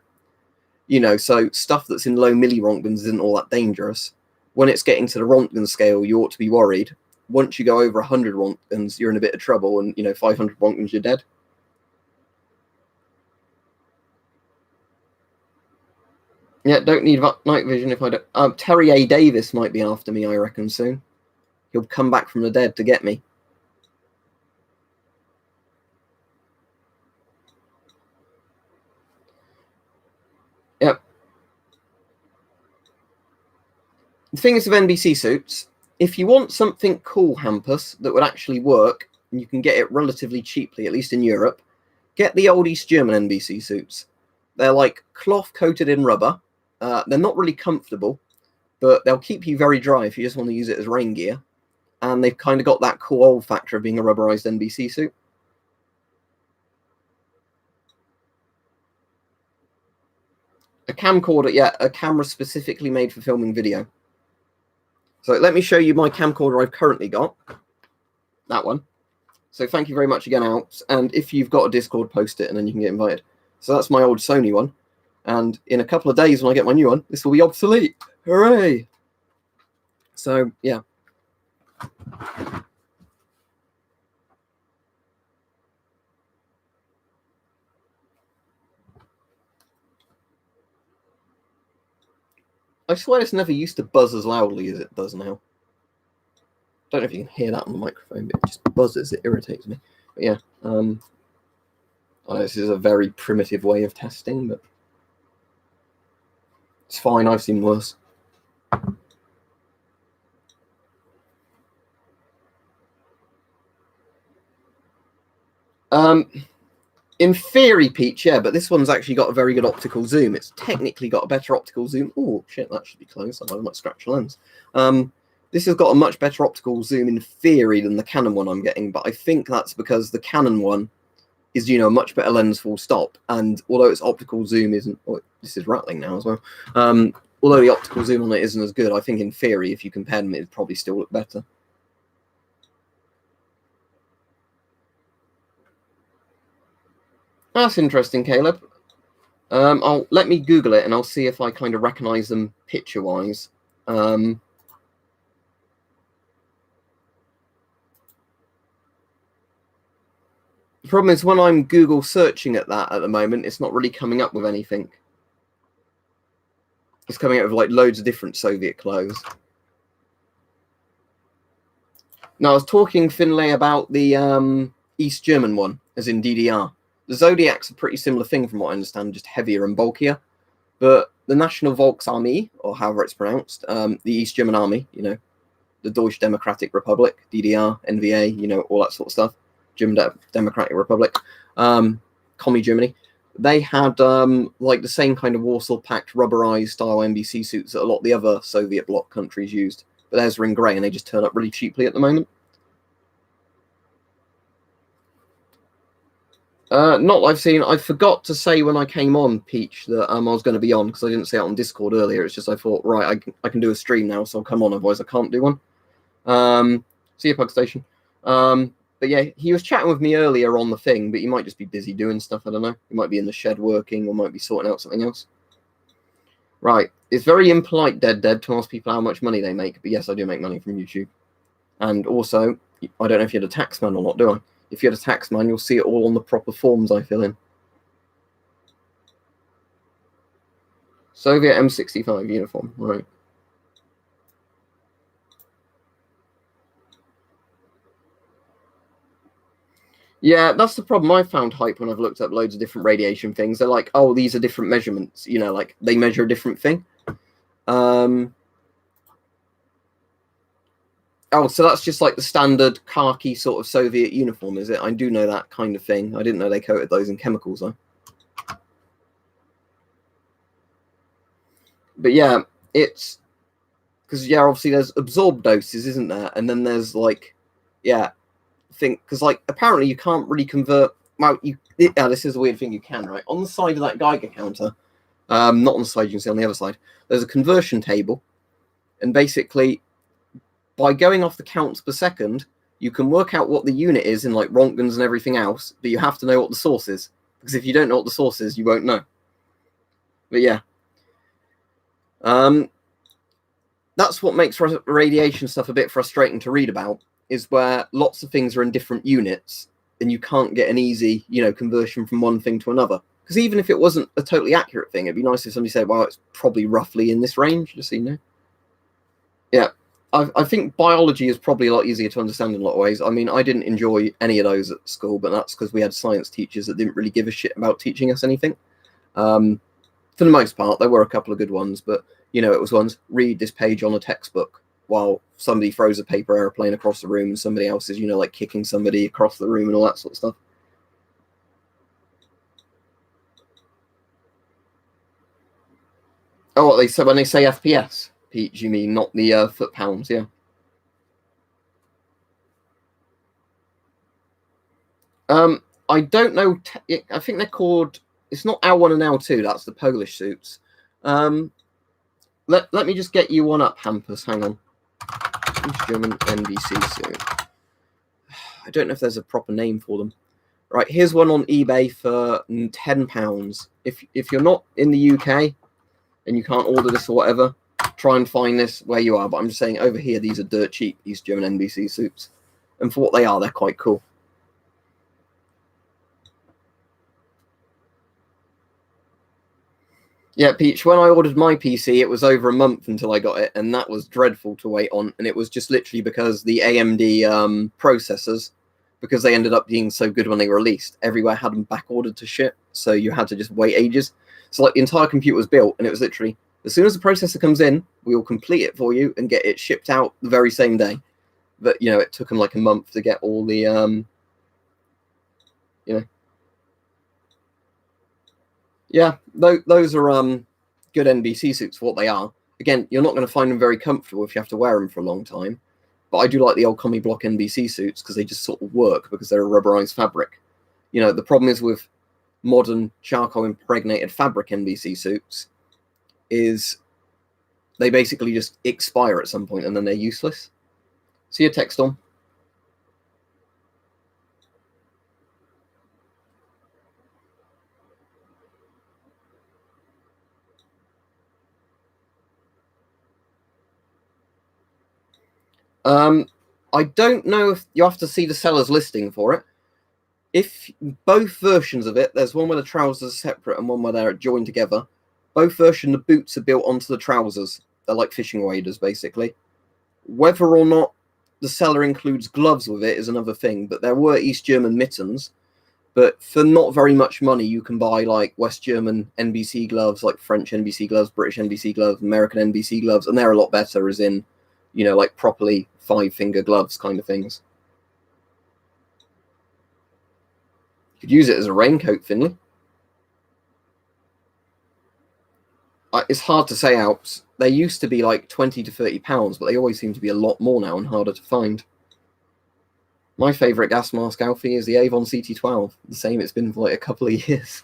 You know, so stuff that's in low milliröntgens isn't all that dangerous. When it's getting to the Röntgen scale, you ought to be worried. Once you go over 100 Röntgens, you're in a bit of trouble, and 500 Röntgens, you're dead. Yeah, don't need night vision if I don't. Terry A. Davis might be after me, I reckon, soon. He'll come back from the dead to get me. Yep. The thing is with NBC suits, if you want something cool, Hampus, that would actually work, and you can get it relatively cheaply, at least in Europe, get the old East German NBC suits. They're like cloth coated in rubber. They're not really comfortable, but they'll keep you very dry if you just want to use it as rain gear. And they've kind of got that cool old factor of being a rubberized NBC suit. A camcorder, yeah, a camera specifically made for filming video. So let me show you my camcorder I've currently got. That one. So thank you very much again, Alps. And if you've got a Discord, post it and then you can get invited. So that's my old Sony one. And in a couple of days when I get my new one, this will be obsolete. Hooray! So, yeah. I swear it's never used to buzz as loudly as it does now. Don't know if you can hear that on the microphone, but it just buzzes. It irritates me. But yeah, I know this is a very primitive way of testing, but it's fine. I've seen worse. In theory, Peach, yeah, but this one's actually got a very good optical zoom. It's technically got a better optical zoom. Oh, shit, that should be close. I might scratch the lens. This has got a much better optical zoom in theory than the Canon one I'm getting, but I think that's because the Canon one is, a much better lens full stop. And although its optical zoom isn't... Oh, this is rattling now as well. Although the optical zoom on it isn't as good, I think in theory, if you compare them, it'd probably still look better. That's interesting, Caleb. Let me Google it and I'll see if I kind of recognize them picture-wise. The problem is when I'm Google searching at that at the moment, it's not really coming up with anything. It's coming up with like loads of different Soviet clothes. Now, I was talking, Finlay, about the East German one, as in DDR. The Zodiac's a pretty similar thing from what I understand, just heavier and bulkier. But the National Volksarmee, or however it's pronounced, the East German Army, the Deutsche Democratic Republic, DDR, NVA, all that sort of stuff, German Democratic Republic, Commie Germany, they had like the same kind of Warsaw Pact rubberized style NBC suits that a lot of the other Soviet bloc countries used. But theirs are in grey and they just turn up really cheaply at the moment. Not that I've seen. I forgot to say when I came on, Peach, that I was going to be on because I didn't say it on Discord earlier. It's just I thought, right, I can do a stream now, so I'll come on. Otherwise, I can't do one. See you, Pug Station. But yeah, he was chatting with me earlier on the thing, but he might just be busy doing stuff. I don't know. He might be in the shed working or might be sorting out something else. Right. It's very impolite, Dead, to ask people how much money they make. But yes, I do make money from YouTube. And also, I don't know if you had a tax man or not, do I? If you had a tax man, you'll see it all on the proper forms I fill in. Soviet M65 uniform, right. Yeah, that's the problem I found hype when I've looked up loads of different radiation things. They're like, oh, these are different measurements. Like they measure a different thing. Oh, so that's just like the standard khaki sort of Soviet uniform, is it? I do know that kind of thing. I didn't know they coated those in chemicals, though. But yeah, it's because yeah, obviously there's absorbed doses, isn't there? And then there's like, yeah, because like apparently you can't really convert. Well, this is a weird thing. You can, right, on the side of that Geiger counter. Not on the side, you can see on the other side. There's a conversion table, and basically, by going off the counts per second, you can work out what the unit is in like Rontgens and everything else, but you have to know what the source is, because if you don't know what the source is, you won't know. But yeah, that's what makes radiation stuff a bit frustrating to read about, is where lots of things are in different units, and you can't get an easy, conversion from one thing to another. Because even if it wasn't a totally accurate thing, it'd be nice if somebody said, well, it's probably roughly in this range, just so you know. Yeah. I think biology is probably a lot easier to understand in a lot of ways. I mean, I didn't enjoy any of those at school, but that's because we had science teachers that didn't really give a shit about teaching us anything. For the most part, there were a couple of good ones, but, it was ones, read this page on a textbook while somebody throws a paper airplane across the room and somebody else is, like kicking somebody across the room and all that sort of stuff. Oh, what they say when they say FPS, Pete, you mean not the foot-pounds, yeah. I don't know. I think they're called. It's not L1 and L2. That's the Polish suits. Let me just get you one up, Hampus. Hang on. East German NBC suit. I don't know if there's a proper name for them. Right, here's one on eBay for £10. If you're not in the UK and you can't order this or whatever, try and find this where you are. But I'm just saying, over here, these are dirt cheap East German NBC suits, and for what they are, they're quite cool. Yeah, Peach, when I ordered my PC, it was over a month until I got it, and that was dreadful to wait on. And it was just literally because the AMD processors, because they ended up being so good when they were released, everywhere had them back ordered to ship, so you had to just wait ages. So like the entire computer was built, and it was literally, as soon as the processor comes in, we will complete it for you and get it shipped out the very same day. But, it took them like a month to get all the, Yeah, those are good NBC suits for what they are. Again, you're not going to find them very comfortable if you have to wear them for a long time. But I do like the old commie block NBC suits because they just sort of work because they're a rubberized fabric. The problem is with modern charcoal impregnated fabric NBC suits is they basically just expire at some point and then they're useless. See your text on. I don't know if you have to see the seller's listing for it. If both versions of it, there's one where the trousers are separate and one where they're joined together. Both versions, the boots are built onto the trousers. They're like fishing waders, basically. Whether or not the seller includes gloves with it is another thing, but there were East German mittens. But for not very much money, you can buy like West German NBC gloves, like French NBC gloves, British NBC gloves, American NBC gloves, and they're a lot better, as in, like properly 5-finger gloves kind of things. You could use it as a raincoat, Finley. It's hard to say, Alps. They used to be like £20 to £30, but they always seem to be a lot more now and harder to find. My favourite gas mask, Alfie, is the Avon CT12. The same it's been for like a couple of years.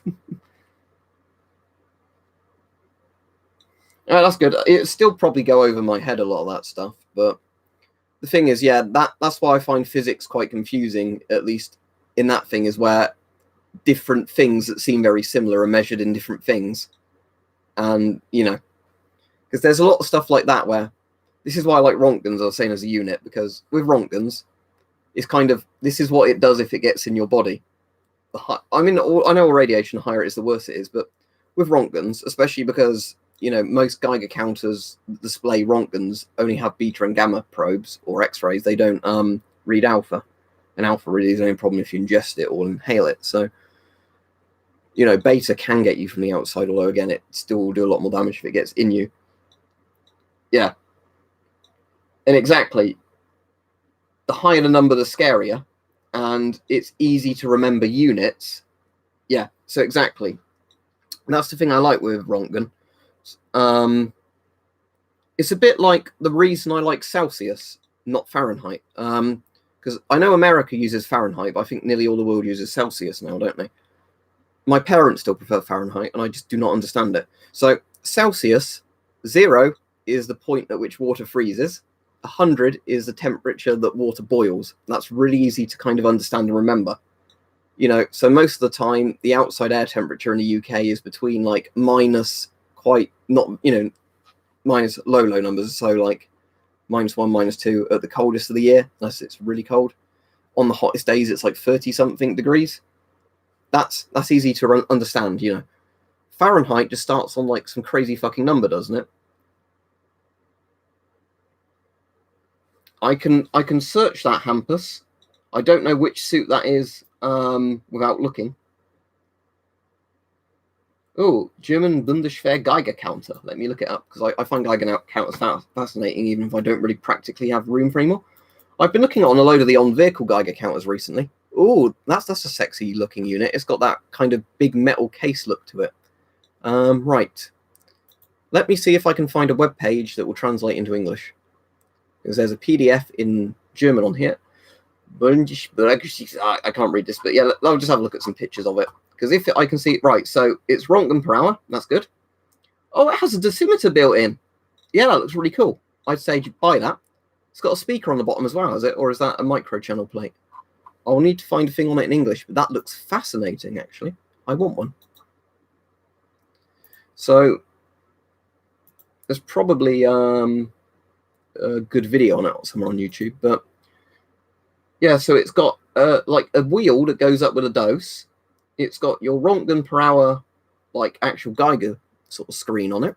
That's good. It'll still probably go over my head, a lot of that stuff, but the thing is, yeah, that's why I find physics quite confusing, at least in that thing, is where different things that seem very similar are measured in different things. And, because there's a lot of stuff like that where, this is why I like Rontgens, I was saying, as a unit, because with Rontgens, it's kind of, this is what it does if it gets in your body. I know radiation, the higher it is, the worse it is, but with Rontgens, especially because, most Geiger counters display Rontgens only have beta and gamma probes or X-rays. They don't read alpha. And alpha really is the only problem if you ingest it or inhale it. So, beta can get you from the outside, although, again, it still will do a lot more damage if it gets in you. Yeah. And exactly, the higher the number, the scarier. And it's easy to remember units. Yeah, so exactly. And that's the thing I like with Rontgen. It's a bit like the reason I like Celsius, not Fahrenheit. Because I know America uses Fahrenheit, but I think nearly all the world uses Celsius now, don't they? My parents still prefer Fahrenheit, and I just do not understand it. So Celsius, 0 is the point at which water freezes. 100 is the temperature that water boils. That's really easy to kind of understand and remember. You know, so most of the time, the outside air temperature in the UK is between like minus quite not, you know, minus low numbers. So like -1, -2 at the coldest of the year, unless it's really cold. On the hottest days, it's like 30 something degrees. That's easy to understand, you know. Fahrenheit just starts on like some crazy fucking number, doesn't it? I can search that Hampus. I don't know which suit that is without looking. Oh, German Bundeswehr Geiger counter. Let me look it up, because I find Geiger counters fascinating, even if I don't really practically have room for anymore. I've been looking on a load of the on-vehicle Geiger counters recently. Oh, that's a sexy looking unit. It's got that kind of big metal case look to it. Right. Let me see if I can find a web page that will translate into English. Because there's a PDF in German on here. I can't read this, but yeah, I'll just have a look at some pictures of it. Because if I can see it right, so it's Röntgen per hour. That's good. Oh, it has a dosimeter built in. Yeah, that looks really cool. I'd say you'd buy that. It's got a speaker on the bottom as well, is it? Or is that a micro channel plate? I'll need to find a thing on it in English, but that looks fascinating, actually. I want one. So there's probably a good video on it somewhere on YouTube, but yeah, so it's got like a wheel that goes up with a dose. It's got your Röntgen per hour, like actual Geiger sort of screen on it.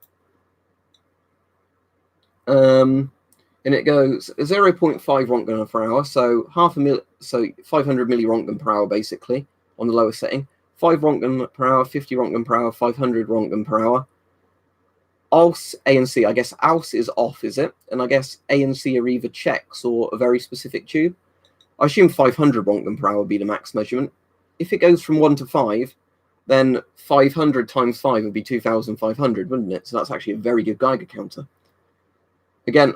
And it goes 0.5 Röntgen per hour, so 500 milli Röntgen per hour basically on the lowest setting. 5 Röntgen per hour, 50 Röntgen per hour, 500 Röntgen per hour. ALS, A and C. I guess ALS is off, is it? And I guess A and C are either checks or a very specific tube. I assume 500 Röntgen per hour would be the max measurement. If it goes from 1 to 5, then 500 times 5 would be 2,500, wouldn't it? So that's actually a very good Geiger counter. Again,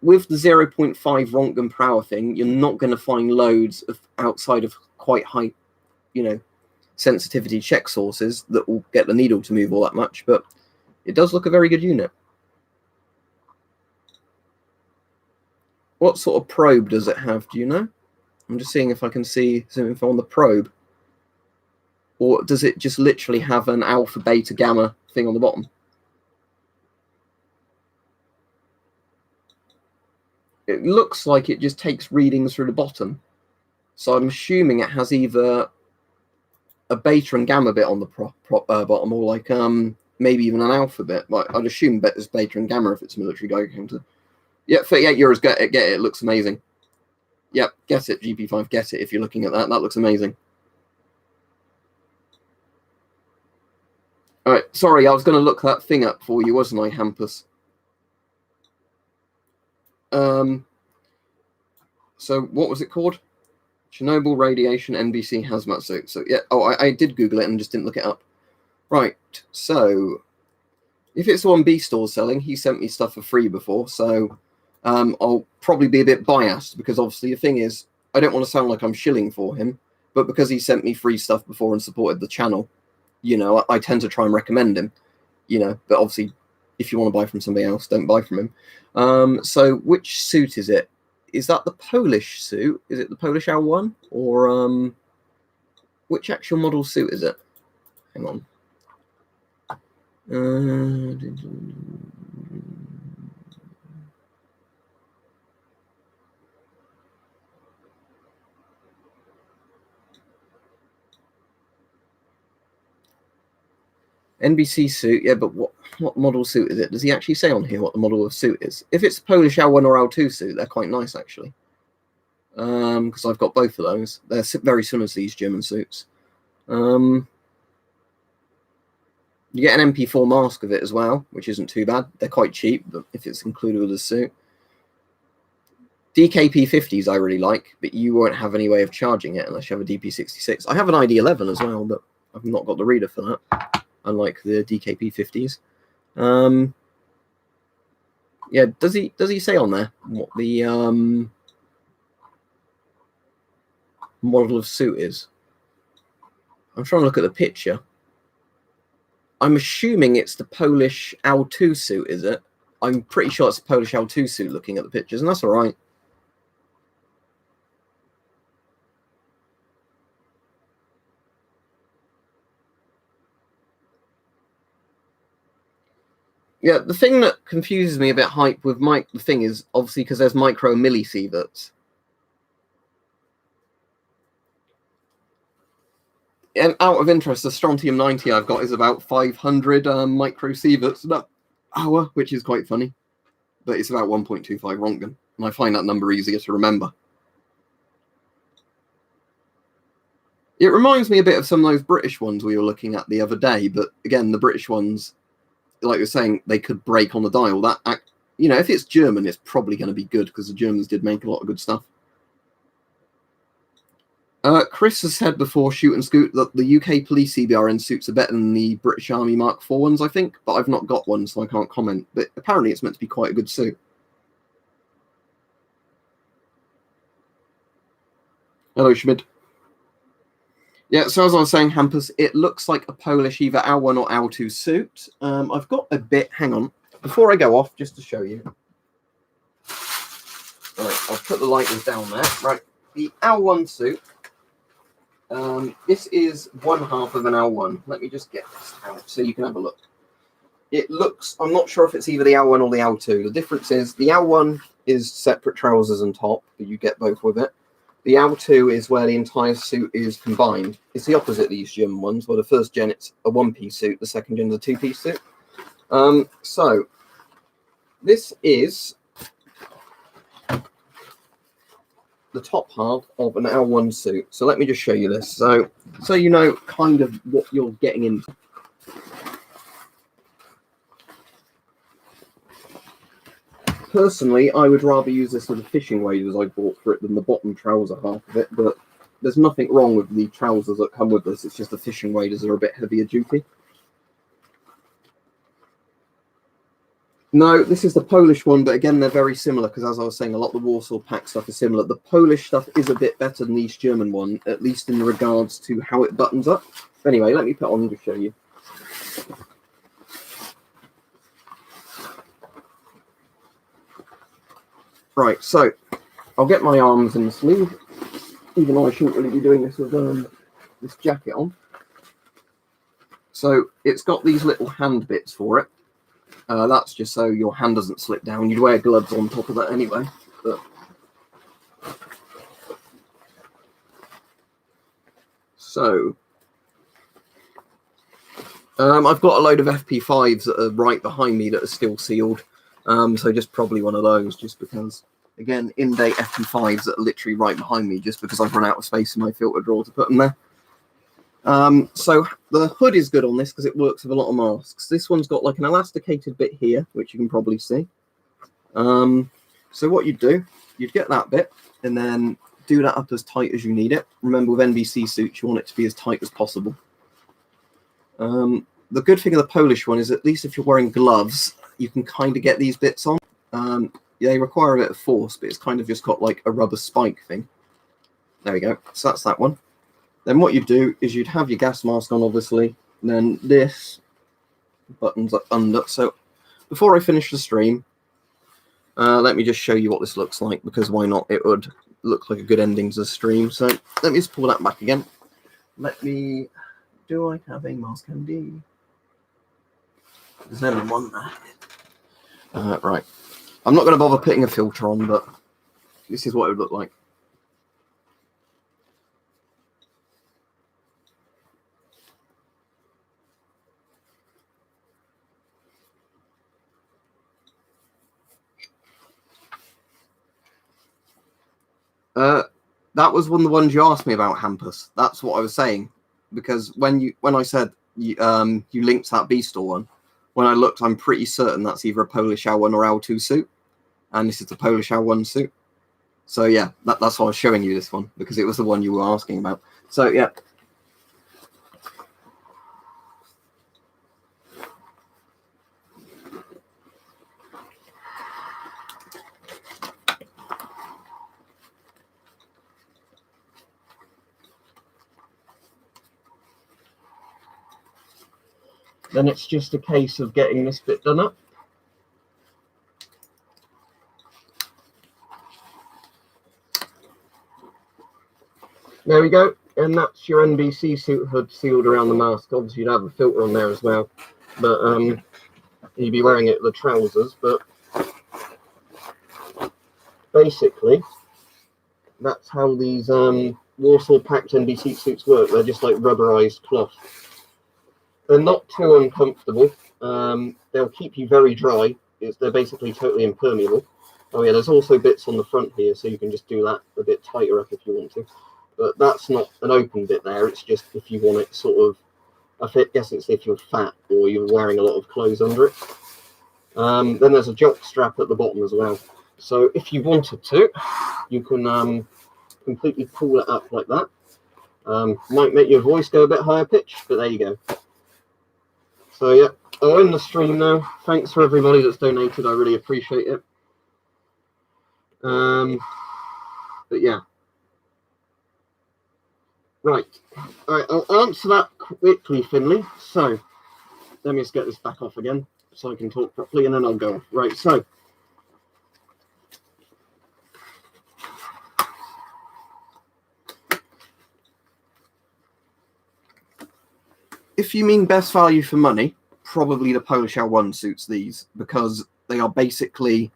with the 0.5 Röntgen per hour thing, you're not going to find loads of outside of quite high, you know, sensitivity check sources that will get the needle to move all that much, but it does look a very good unit. What sort of probe does it have? Do you know? I'm just seeing if I can see some info on the probe. Or does it just literally have an alpha, beta, gamma thing on the bottom? It looks like it just takes readings through the bottom. So I'm assuming it has either a beta and gamma bit on the bottom, or like maybe even an alpha bit. But I'd assume there's beta and gamma if it's a military Geiger counter. Yeah, 38 euros. Get it. It looks amazing. Yep, get it. GP5, get it. If you're looking at that, that looks amazing. All right, sorry, I was going to look that thing up for you, wasn't I, Hampus? So what was it called? Chernobyl radiation NBC hazmat suit. So yeah, oh, I did Google it and just didn't look it up. Right, so if it's the one B Store's selling, he sent me stuff for free before, so I'll probably be a bit biased, because obviously the thing is, I don't want to sound like I'm shilling for him, but because he sent me free stuff before and supported the channel, you know, I tend to try and recommend him, you know, but obviously if you want to buy from somebody else, don't buy from him. So which suit is it? Is that the Polish suit? Is it the Polish L1? Or which actual model suit is it? Hang on. NBC suit, yeah, but what model suit is it? Does he actually say on here what the model of suit is? If it's Polish L1 or L2 suit, they're quite nice, actually. Because I've got both of those. They're very similar to these German suits. You get an MP4 mask of it as well, which isn't too bad. They're quite cheap, but if it's included with the suit. DKP50s I really like, but you won't have any way of charging it unless you have a DP66. I have an ID11 as well, but I've not got the reader for that, unlike the DKP50s. Yeah, does he say on there what the model of suit is? I'm trying to look at the picture. I'm assuming it's the Polish L2 suit, is it? I'm pretty sure it's the Polish L2 suit looking at the pictures, and that's all right. Yeah, the thing that confuses me a bit hype with the thing is obviously because there's micro and milli sieverts. And out of interest, the strontium 90 I've got is about 500 micro sieverts an hour, which is quite funny. But it's about 1.25 Rontgen, and I find that number easier to remember. It reminds me a bit of some of those British ones we were looking at the other day, but again, the British ones, like you're saying, they could break on the dial. That, you know, if it's German, it's probably going to be good because the Germans did make a lot of good stuff. Chris has said before, Shoot and Scoot, that the UK police CBRN suits are better than the British Army Mark IV ones, I think, but I've not got one, so I can't comment. But apparently it's meant to be quite a good suit. Hello, Schmid. Yeah, so as I was saying, Hampus, it looks like a Polish either L1 or L2 suit. I've got a bit, hang on, before I go off, just to show you. Right, I'll put the lighters down there. Right, the L1 suit. This is one half of an L1. Let me just get this out so you can have a look. It looks, I'm not sure if it's either the L1 or the L2. The difference is the L1 is separate trousers and top, but you get both with it. The L2 is where the entire suit is combined. It's the opposite of these German ones, where the first gen it's a one-piece suit, the second gen is a two-piece suit. So this is the top half of an L1 suit. So let me just show you this. So you know kind of what you're getting into. Personally, I would rather use this with the fishing waders I bought for it than the bottom trouser half of it, but there's nothing wrong with the trousers that come with this. It's just the fishing waders are a bit heavier duty. No, this is the Polish one, but again, they're very similar because, as I was saying, a lot of the Warsaw Pact stuff is similar. The Polish stuff is a bit better than the East German one, at least in regards to how it buttons up. Anyway, let me put on to show you. Right, so I'll get my arms in the sleeve, even though I shouldn't really be doing this with this jacket on. So it's got these little hand bits for it. That's just so your hand doesn't slip down. You'd wear gloves on top of that anyway. But so I've got a load of FP5s that are right behind me that are still sealed. So just probably one of those, just because, again, in-date FP5s that are literally right behind me, just because I've run out of space in my filter drawer to put them there. So the hood is good on this because it works with a lot of masks. This one's got like an elasticated bit here, which you can probably see. So what you'd do, you'd get that bit and then do that up as tight as you need it. Remember, with NBC suits, you want it to be as tight as possible. The good thing of the Polish one is, at least if you're wearing gloves, you can kind of get these bits on. They require a bit of force, but it's kind of just got like a rubber spike thing. There we go. So that's that one. Then what you'd do is you'd have your gas mask on, obviously, and then this buttons up under. So before I finish the stream, let me just show you what this looks like, because why not? It would look like a good ending to the stream. So let me just pull that back again. Do I have a mask handy? There's only one there. Right. I'm not going to bother putting a filter on, but this is what it would look like. That was one of the ones you asked me about, Hampus. That's what I was saying, because when I said you linked that B-Store one, when I looked, I'm pretty certain that's either a Polish L1 or L2 suit, and this is the Polish L1 suit. So yeah, that's why I was showing you this one, because it was the one you were asking about. So yeah. Then it's just a case of getting this bit done up. There we go, and that's your NBC suit hood sealed around the mask. Obviously, you'd have a filter on there as well, but you'd be wearing it with the trousers. But basically, that's how these Warsaw packed NBC suits work. They're just like rubberized cloth. They're not too uncomfortable. They'll keep you very dry. They're basically totally impermeable. Oh yeah, there's also bits on the front here, so you can just do that a bit tighter up if you want to. But that's not an open bit there. It's just if you want it sort of, I guess it's if you're fat or you're wearing a lot of clothes under it. Then there's a jock strap at the bottom as well. So if you wanted to, you can completely pull it up like that. Might make your voice go a bit higher pitch, but there you go. So yeah, I'll end the stream now. Thanks for everybody that's donated. I really appreciate it. But yeah. Right. All right, I'll answer that quickly, Finley. So let me just get this back off again so I can talk properly, and then I'll go. Right, so if you mean best value for money, probably the Polish L1 suits these, because they are basically,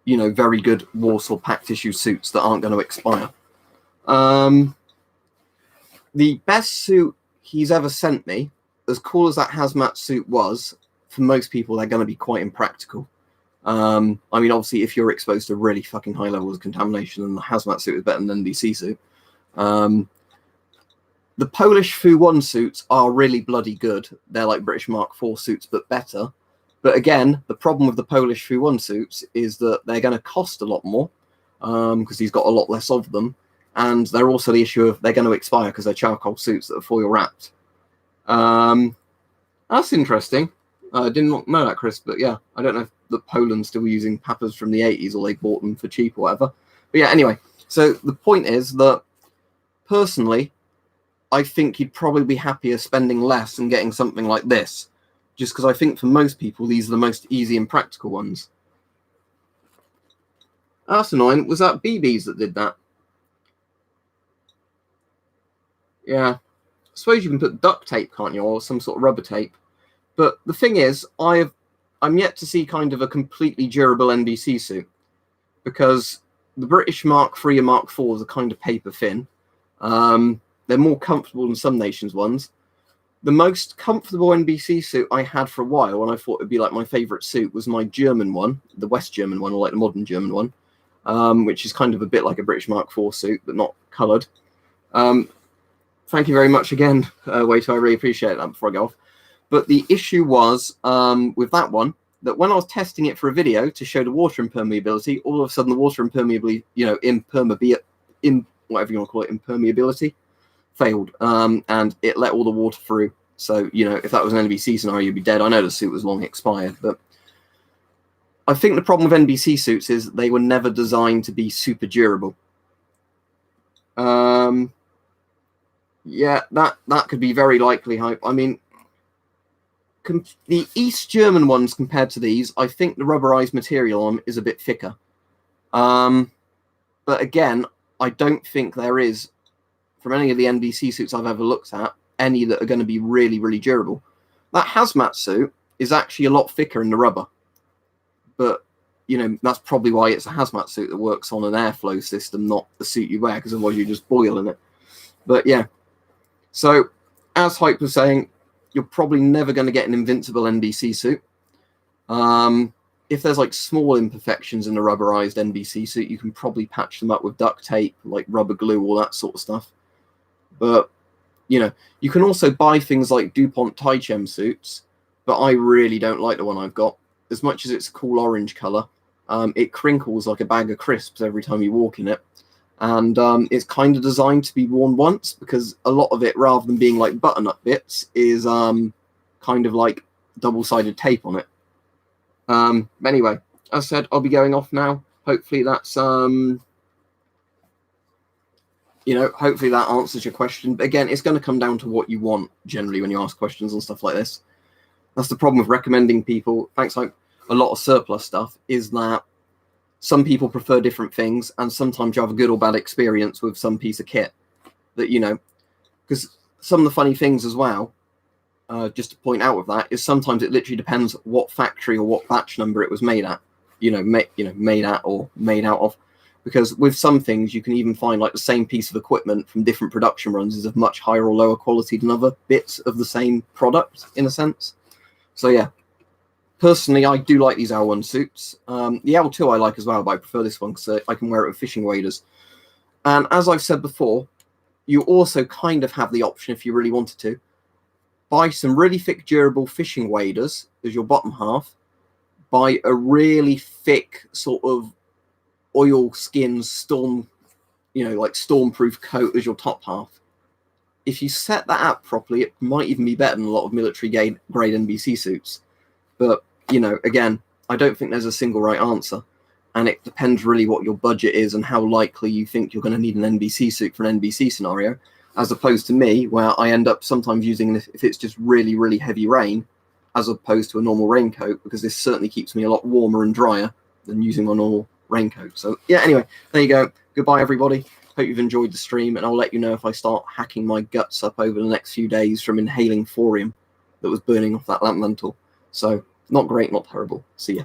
you know, very good Warsaw pack tissue suits that aren't going to expire. The best suit he's ever sent me, as cool as that hazmat suit was, for most people, they're going to be quite impractical. I mean, obviously, if you're exposed to really fucking high levels of contamination, then the hazmat suit is better than the NBC suit. The Polish Fu-1 suits are really bloody good. They're like British Mark IV suits, but better. But again, the problem with the Polish Fu-1 suits is that they're going to cost a lot more because he's got a lot less of them. And they're also the issue of they're going to expire because they're charcoal suits that are foil wrapped. That's interesting. I didn't know that, Chris, but yeah, I don't know if the Poland's still using Papas from the 80s or they bought them for cheap or whatever. But yeah, anyway, so the point is that personally, I think you'd probably be happier spending less and getting something like this, just because I think for most people, these are the most easy and practical ones. That's annoying. Was that BBs that did that? Yeah. I suppose you can put duct tape, can't you, or some sort of rubber tape. But the thing is, I'm yet to see kind of a completely durable NBC suit, because the British Mark III and Mark IVs are kind of paper thin. They're more comfortable than some nations' ones. The most comfortable NBC suit I had for a while, and I thought it'd be like my favourite suit, was my German one, the West German one, or like the modern German one, which is kind of a bit like a British Mark IV suit, but not coloured. Thank you very much again, Waito. I really appreciate that before I go off. But the issue was with that one, that when I was testing it for a video to show the water impermeability, all of a sudden the water impermeability, whatever you want to call it, impermeability, failed. And it let all the water through. So, if that was an NBC scenario, you'd be dead. I know the suit was long expired, but I think the problem with NBC suits is they were never designed to be super durable. Yeah, that could be very likely. I mean, the East German ones compared to these, I think the rubberized material on is a bit thicker. But again, I don't think there is, from any of the NBC suits I've ever looked at, any that are going to be really, really durable. That hazmat suit is actually a lot thicker in the rubber. But, that's probably why it's a hazmat suit that works on an airflow system, not the suit you wear, because otherwise you just boil in it. But yeah. So, as Hype was saying, you're probably never going to get an invincible NBC suit. If there's like small imperfections in a rubberized NBC suit, you can probably patch them up with duct tape, like rubber glue, all that sort of stuff. But, you can also buy things like DuPont Taichem suits, but I really don't like the one I've got. As much as it's a cool orange color, it crinkles like a bag of crisps every time you walk in it. And it's kind of designed to be worn once, because a lot of it, rather than being like button-up bits, is kind of like double-sided tape on it. Anyway, as I said, I'll be going off now. Hopefully that's, hopefully that answers your question. But again, it's going to come down to what you want, generally, when you ask questions and stuff like this. That's the problem with recommending people, thanks like a lot of surplus stuff, is that some people prefer different things, and sometimes you have a good or bad experience with some piece of kit that, you know, because some of the funny things as well, just to point out with that, is sometimes it literally depends what factory or what batch number it was made at, made at or made out of. Because with some things, you can even find like the same piece of equipment from different production runs is of much higher or lower quality than other bits of the same product, in a sense. So yeah, personally, I do like these L1 suits. The L2 I like as well, but I prefer this one because I can wear it with fishing waders. And as I've said before, you also kind of have the option, if you really wanted to, buy some really thick, durable fishing waders as your bottom half, buy a really thick sort of oil skin stormproof coat as your top half. If you set that up properly, it might even be better than a lot of military grade NBC suits. But, again, I don't think there's a single right answer. And it depends really what your budget is and how likely you think you're going to need an NBC suit for an NBC scenario, as opposed to me, where I end up sometimes using it if it's just really, really heavy rain, as opposed to a normal raincoat, because this certainly keeps me a lot warmer and drier than using my normal raincoat. So, yeah, anyway, there you go. Goodbye, everybody. Hope you've enjoyed the stream, and I'll let you know if I start hacking my guts up over the next few days from inhaling thorium that was burning off that lamp mantle. So, not great, not terrible. See ya.